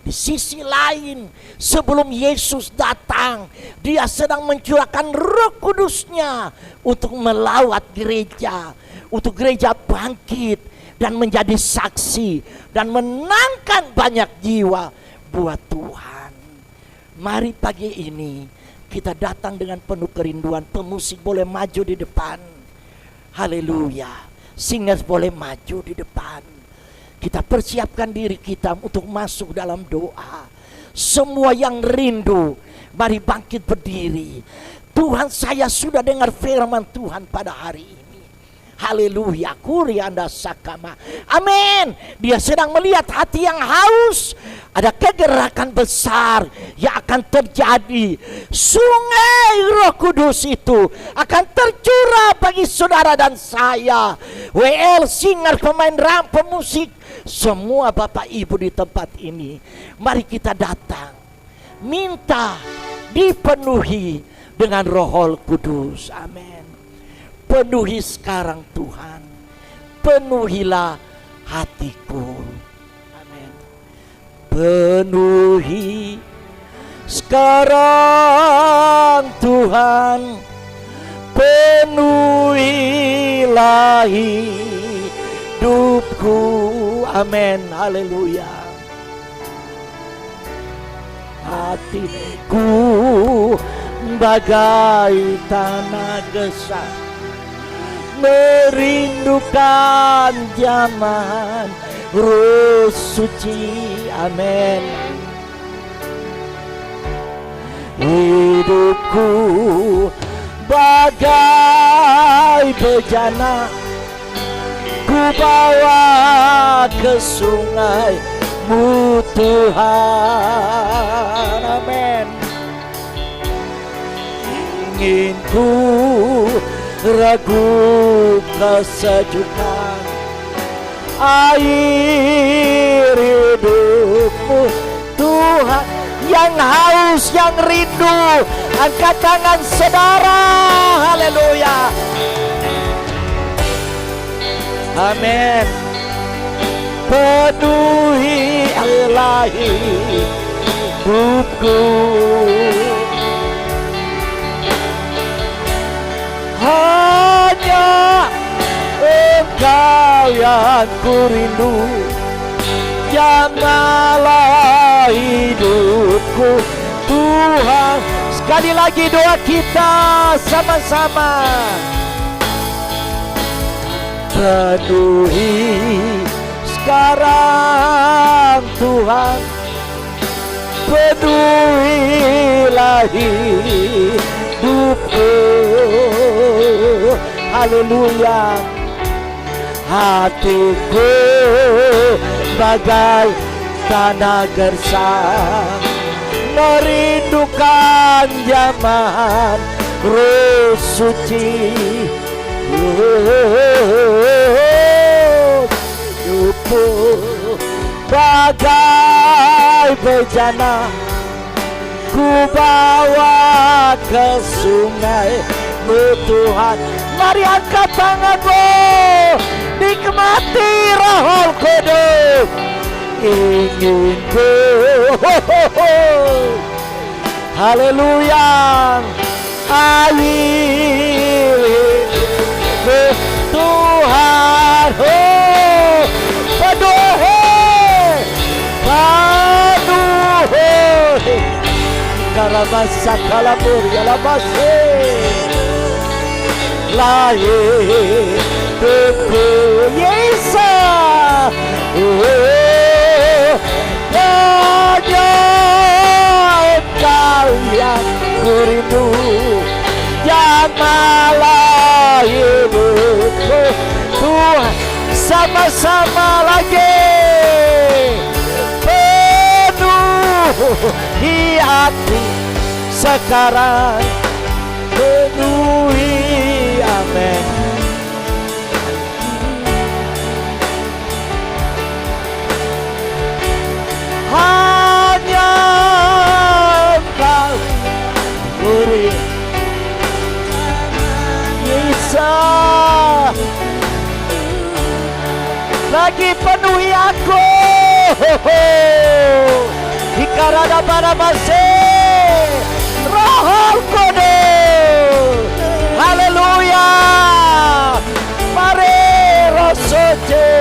Di sisi lain, sebelum Yesus datang, Dia sedang mencurahkan Roh Kudus-Nya untuk melawat gereja, untuk gereja bangkit dan menjadi saksi dan menangkan banyak jiwa buat Tuhan. Mari pagi ini kita datang dengan penuh kerinduan. Pemusik boleh maju di depan. Haleluya. Singers boleh maju di depan. Kita persiapkan diri kita untuk masuk dalam doa. Semua yang rindu, mari bangkit berdiri. Tuhan, saya sudah dengar firman Tuhan pada hari ini. Haleluya, kurianda sakama. Amin. Dia sedang melihat hati yang haus. Ada kegerakan besar yang akan terjadi. Sungai Roh Kudus itu akan tercurah bagi saudara dan saya. WL, singer, pemain drum, pemusik, semua Bapak Ibu di tempat ini. Mari kita datang, minta dipenuhi dengan Roh Kudus. Amin. Penuhi sekarang Tuhan, penuhilah hatiku. Amin. Penuhi sekarang Tuhan, penuhilah hidupku. Amin. Haleluya. Hatiku bagai tanah gersang, merindukan zaman Roh Suci. Amin. Hidupku bagai bejana, ku bawa ke sungai-Mu Tuhan. Amin. Ingin ku ragu kesejukan air hidupmu Tuhan. Yang haus, yang rindu, angkat tangan saudara. Haleluya. Amin. Penuhi ilahi hidupku. Hanya Engkau yang ku rindu, jamalah hidupku Tuhan. Sekali lagi doa kita sama-sama. Penuhi sekarang Tuhan, penuhilah hidupku. Haleluya. Hatiku bagai tanah gersang, merindukan zaman Roh Suci. Hidupku bagai bejana, ku bawa ke sungai-Mu Tuhan. Mari angkat tanganmu, nikmati Roh Kudus. Ingin ku, haleluya, air Tuhan. Penuhi karabasa kalabur yalabase lahir hidupku Yesus. Hanya Engkau yang ku rindu, jamalah hidupku Tuhan. Sama-sama lagi. Penuhi hati sekarang, penuhi. Amin. Hanya Engkau beri Yesus. Lagi penuhi aku. Ikarada para masih Roh Kudus. Haleluya. Mari Roh Suci.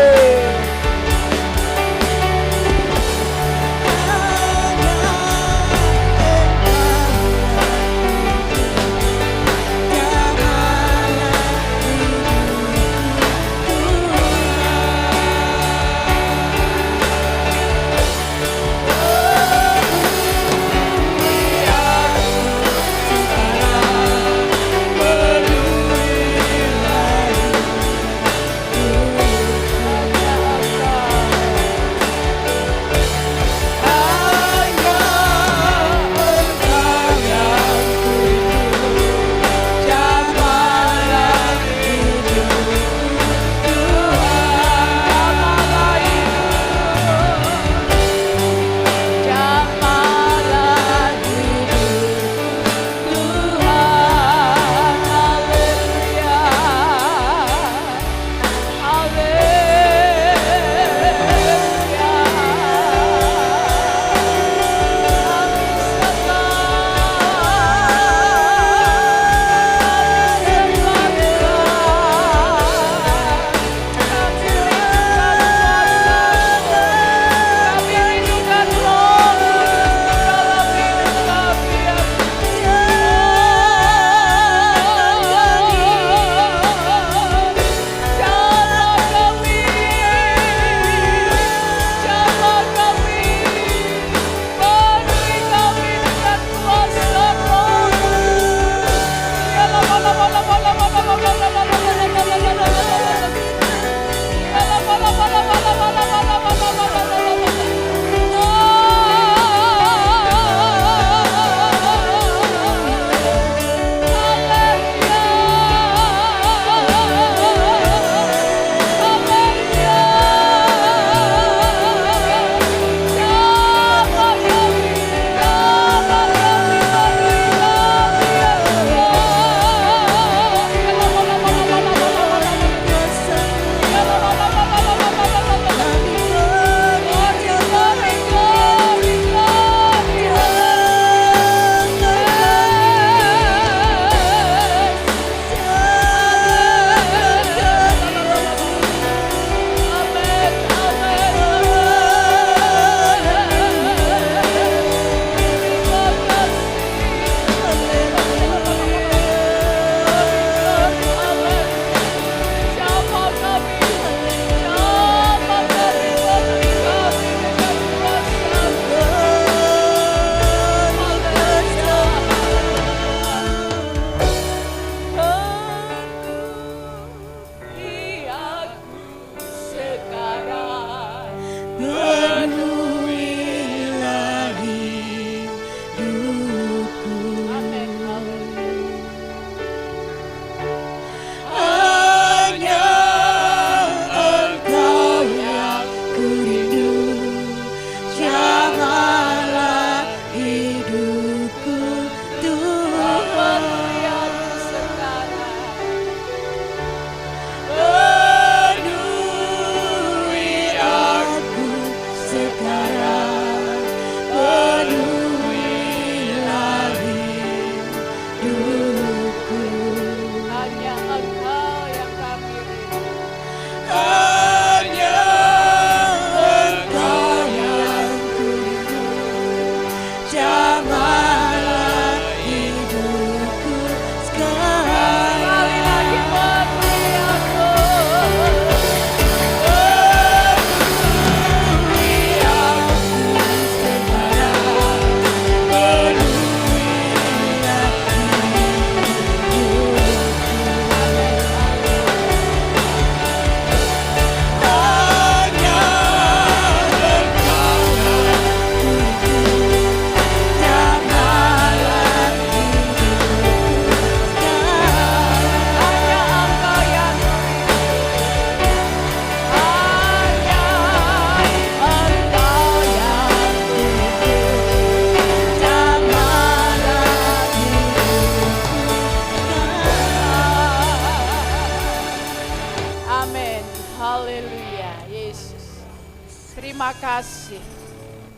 kasih.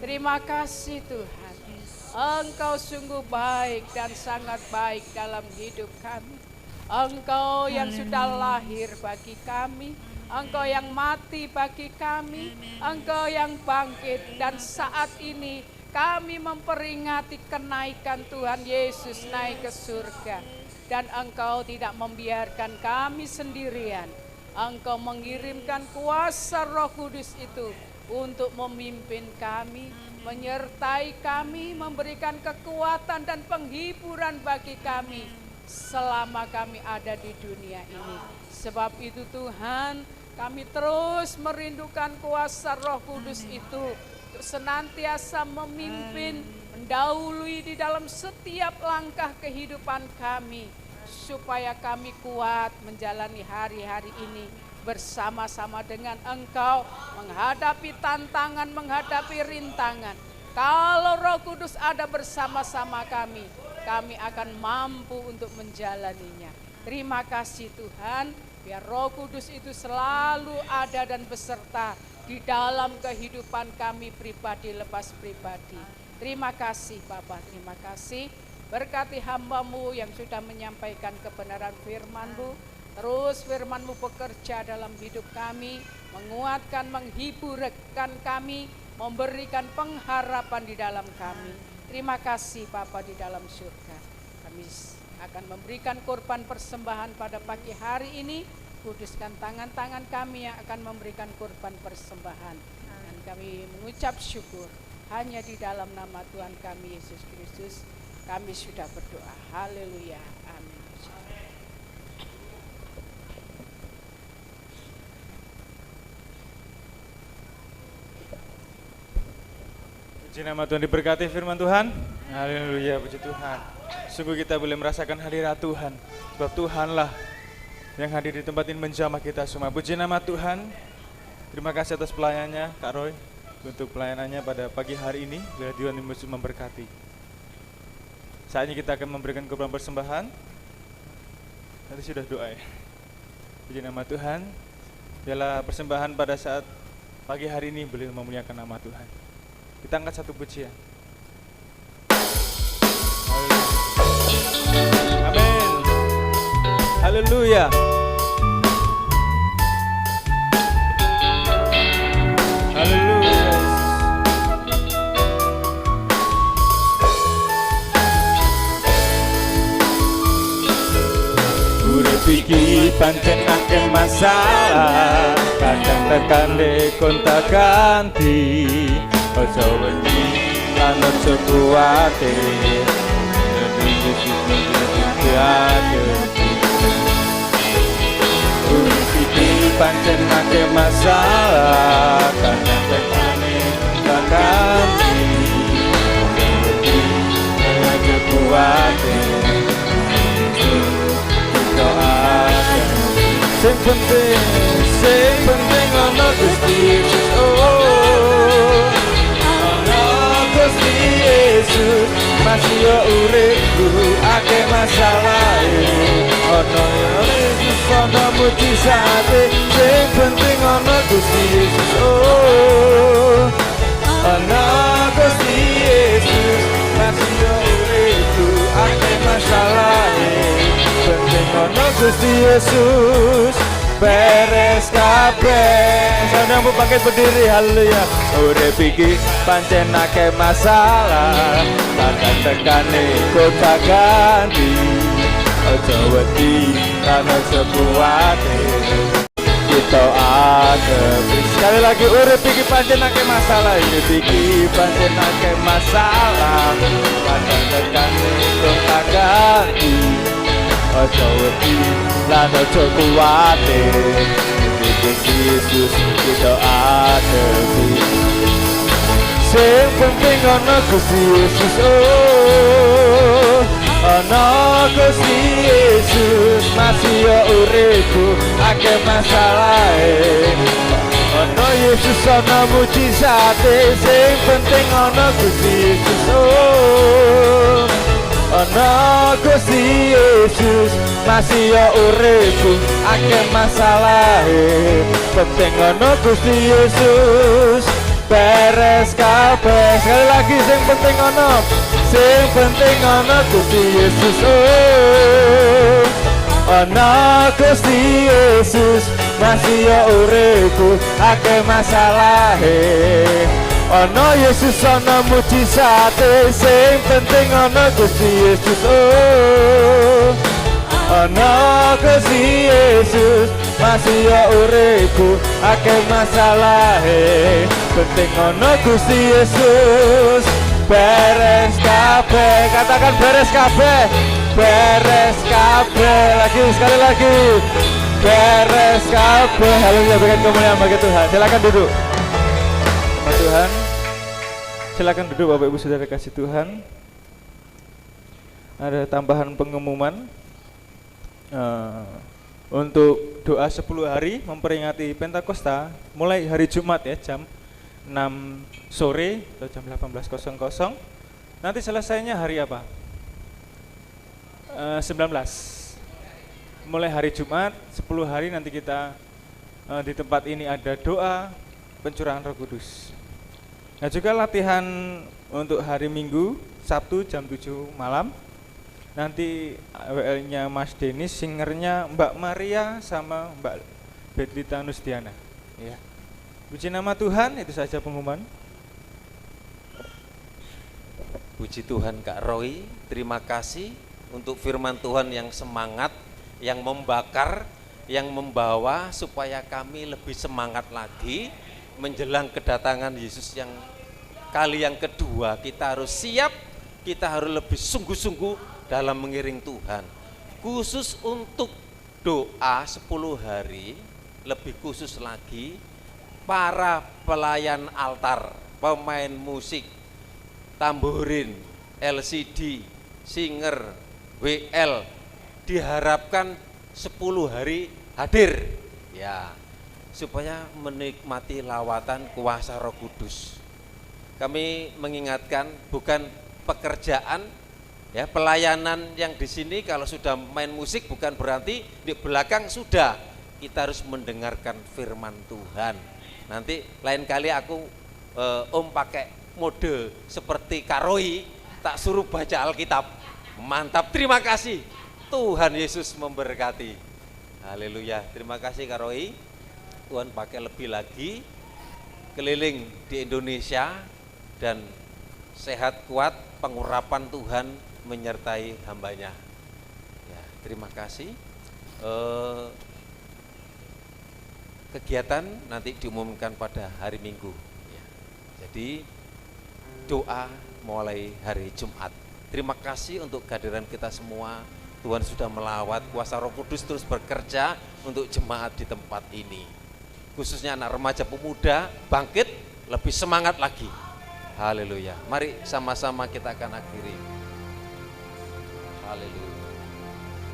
Terima kasih Tuhan. Engkau sungguh baik dan sangat baik dalam hidup kami. Engkau yang sudah lahir bagi kami, Engkau yang mati bagi kami, Engkau yang bangkit, dan saat ini kami memperingati kenaikan Tuhan Yesus naik ke surga. Dan Engkau tidak membiarkan kami sendirian. Engkau mengirimkan kuasa Roh Kudus itu untuk memimpin kami, menyertai kami, memberikan kekuatan dan penghiburan bagi kami selama kami ada di dunia ini. Sebab itu Tuhan, kami terus merindukan kuasa Roh Kudus itu untuk senantiasa memimpin, mendahului di dalam setiap langkah kehidupan kami, supaya kami kuat menjalani hari-hari ini bersama-sama dengan Engkau, menghadapi tantangan, menghadapi rintangan. Kalau Roh Kudus ada bersama-sama kami akan mampu untuk menjalaninya. Terima kasih Tuhan, biar Roh Kudus itu selalu ada dan beserta di dalam kehidupan kami pribadi lepas pribadi. Terima kasih Bapa, terima kasih. Berkati hamba-Mu yang sudah menyampaikan kebenaran firman-Mu. Terus firman-Mu bekerja dalam hidup kami, menguatkan, menghiburkan kami, memberikan pengharapan di dalam kami. Terima kasih Bapa di dalam surga. Kami akan memberikan korban persembahan pada pagi hari ini. Kuduskan tangan-tangan kami yang akan memberikan korban persembahan. Dan kami mengucap syukur hanya di dalam nama Tuhan kami Yesus Kristus. Kami sudah berdoa. Haleluya. Amin. Puji nama Tuhan, diberkati firman Tuhan. Haleluya, puji Tuhan. Sungguh kita boleh merasakan hadirat Tuhan. Sebab Tuhanlah yang hadir di tempat ini menjamah kita semua. Puji nama Tuhan. Terima kasih atas pelayanannya Kak Roy, untuk pelayanannya pada pagi hari ini. Biar Tuhan Yesus memberkati. Saatnya kita akan memberikan korban persembahan. Nanti sudah doa ya. Puji nama Tuhan. Biarlah persembahan pada saat pagi hari ini boleh memuliakan nama Tuhan. Kita angkat satu pujian. Amin. Haleluya. Haleluya. Urip iki pancen akeh masalah, kadang tekan kontak ganti. Ojo wedi lan ojo kuwatir, urip iki pancen akeh masalah, kadang tekane ganti. Ojo wedi lan ojo kuwatir, doakan. Sing penting ana Gusti Yesus. Gusti Yesus masih yo uripku, akeh masalahe. Ono Yesus ono mujizate, sing penting ono Gusti Yesus. Ono Gusti Yesus masih yo uripku, akeh masalahe. Penting ono Gusti Yesus. Beres kabeh. Saudara mau pakai berdiri, haleluya. Urip iki pancen akeh masalah, kadang tekane kota ganti. Ojo wedi lan ojo kuwatir, kita adepi. Sekali lagi, urip iki pancen akeh masalah, urip iki pancen akeh masalah, kadang tekane kota ganti. Ojo wedi lan ojo kuwatir, Gusti Yesus kita adepi. Sing penting ana Gusti Yesus. Ana Gusti Yesus masih yo uripku, akeh masalahe. Ana Yesus ana mujizate, sing penting ana Gusti Yesus. Ana Gusti Yesus masih yo uripku, akeh masalahe. Penting ana Gusti Yesus. beres kabeh. Sekali lagi, sing penting ono Gusti Yesus. Ono Gusti Yesus, masih ya uripku akeh masalahe. Ono Yesus, ono mujizate, sing penting ono Gusti Yesus. Ono Gusti Yesus, masih ya uripku akeh masalahe. Penting ono Gusti Yesus. Beres kabeh, katakan beres kabeh. Beres kabeh, lagi sekali lagi. Beres kabeh. Haleluya, berikan kemuliaan bagi Tuhan. Silakan duduk. Sama Tuhan. Silakan duduk Bapak Ibu Saudara kasih Tuhan. Ada tambahan pengumuman untuk doa 10 hari memperingati Pentakosta mulai hari Jumat ya, jam 6 sore atau jam 18.00. Nanti selesainya hari apa? 19. Mulai hari Jumat 10 hari nanti kita di tempat ini ada doa pencurahan Roh Kudus. Nah, juga latihan untuk hari Minggu Sabtu jam 7 malam. Nanti WL-nya Mas Denis, singernya Mbak Maria sama Mbak Betlita Nusdiana. Ya. Puji nama Tuhan, itu saja pengumuman. Puji Tuhan Kak Roy, terima kasih untuk firman Tuhan yang semangat, yang membakar, yang membawa supaya kami lebih semangat lagi menjelang kedatangan Yesus yang kali yang kedua. Kita harus siap, kita harus lebih sungguh-sungguh dalam mengiring Tuhan. Khusus untuk doa 10 hari, lebih khusus lagi para pelayan altar, pemain musik, tamborin, LCD, singer, WL diharapkan 10 hari hadir ya, supaya menikmati lawatan kuasa Roh Kudus. Kami mengingatkan bukan pekerjaan ya, pelayanan yang di sini kalau sudah main musik bukan berarti di belakang sudah. Kita harus mendengarkan firman Tuhan. Nanti lain kali aku pakai mode seperti Karoi, tak suruh baca Alkitab. Mantap, terima kasih. Tuhan Yesus memberkati. Haleluya. Terima kasih Karoi. Tuhan pakai lebih lagi keliling di Indonesia dan sehat kuat, pengurapan Tuhan menyertai hambanya. Ya, terima kasih. Kegiatan nanti diumumkan pada hari Minggu ya. Jadi doa mulai hari Jumat. Terima kasih untuk kehadiran kita semua. Tuhan sudah melawat, kuasa Roh Kudus terus bekerja untuk jemaat di tempat ini. Khususnya anak remaja pemuda bangkit lebih semangat lagi. Haleluya. Mari sama-sama kita akan akhiri. Haleluya.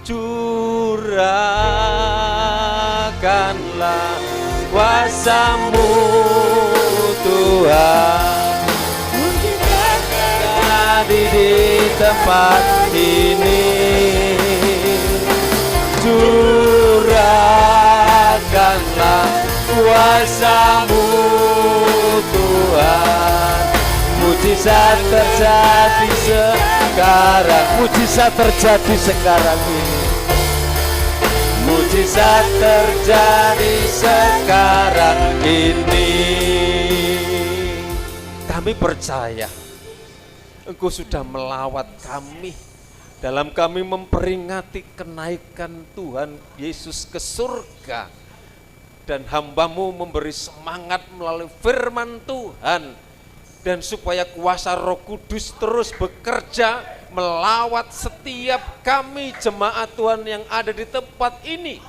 Curahkanlah kuasa-Mu Tuhan, terjadi di tempat ini. Curahkanlah kuasa-Mu Tuhan, mujizat terjadi sekarang, mujizat terjadi sekarang ini. Mujizat terjadi sekarang ini. Kami percaya Engkau sudah melawat kami dalam kami memperingati kenaikan Tuhan Yesus ke surga. Dan hamba-Mu memberi semangat melalui firman Tuhan. Dan supaya kuasa Roh Kudus terus bekerja melawat setiap kami jemaat Tuhan yang ada di tempat ini.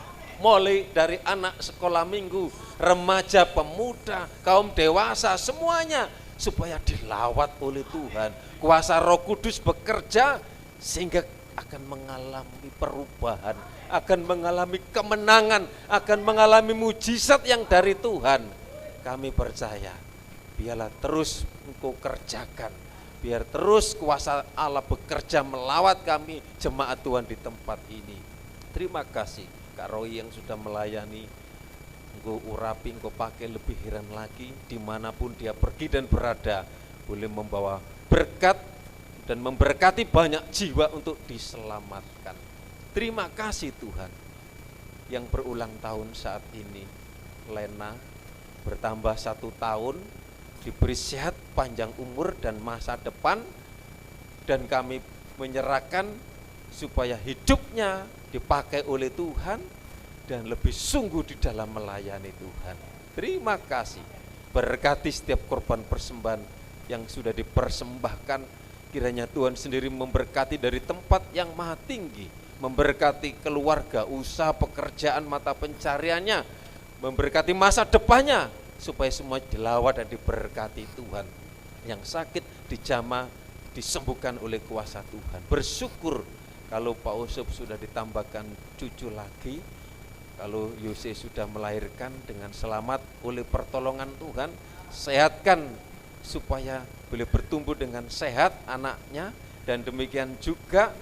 Mulai dari anak sekolah minggu, remaja, pemuda, kaum dewasa, semuanya. Supaya dilawat oleh Tuhan. Kuasa Roh Kudus bekerja sehingga akan mengalami perubahan, akan mengalami kemenangan, akan mengalami mujizat yang dari Tuhan. Kami percaya, biarlah terus Engkau kerjakan, biar terus kuasa Allah bekerja melawat kami jemaat Tuhan di tempat ini. Terima kasih Kak Roy yang sudah melayani Engkau urapi, Engkau pakai lebih heran lagi, dimanapun dia pergi dan berada, boleh membawa berkat dan memberkati banyak jiwa untuk diselamatkan. Terima kasih Tuhan. Yang berulang tahun saat ini, Lena bertambah 1 tahun, diberi sehat, panjang umur dan masa depan, dan kami menyerahkan supaya hidupnya dipakai oleh Tuhan dan lebih sungguh di dalam melayani Tuhan. Terima kasih. Berkati setiap korban persembahan yang sudah dipersembahkan, kiranya Tuhan sendiri memberkati dari tempat yang maha tinggi, memberkati keluarga, usaha, pekerjaan, mata pencariannya, memberkati masa depannya, supaya semua dilawat dan diberkati Tuhan. Yang sakit dijamah, disembuhkan oleh kuasa Tuhan. Bersyukur kalau Pak Usop sudah ditambahkan cucu lagi, kalau Yose sudah melahirkan dengan selamat oleh pertolongan Tuhan. Sehatkan supaya boleh bertumbuh dengan sehat anaknya, dan demikian juga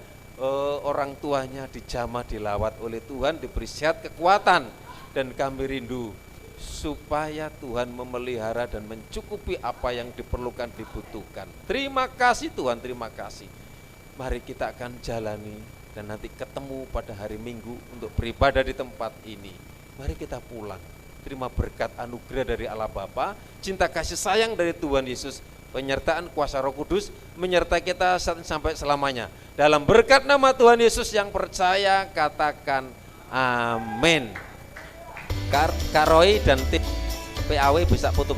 orang tuanya dijamah, dilawat oleh Tuhan, diberi sehat, kekuatan, dan kami rindu supaya Tuhan memelihara dan mencukupi apa yang diperlukan, dibutuhkan. Terima kasih Tuhan, terima kasih. Mari kita akan jalani dan nanti ketemu pada hari Minggu untuk beribadah di tempat ini. Mari kita pulang, terima berkat anugerah dari Allah Bapa, cinta kasih sayang dari Tuhan Yesus, penyertaan kuasa Roh Kudus menyertai kita sampai selamanya. Dalam berkat nama Tuhan Yesus yang percaya, katakan amin. Kak Roy dan tim PAW bisa foto.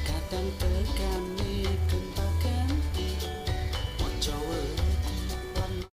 Kadang tekan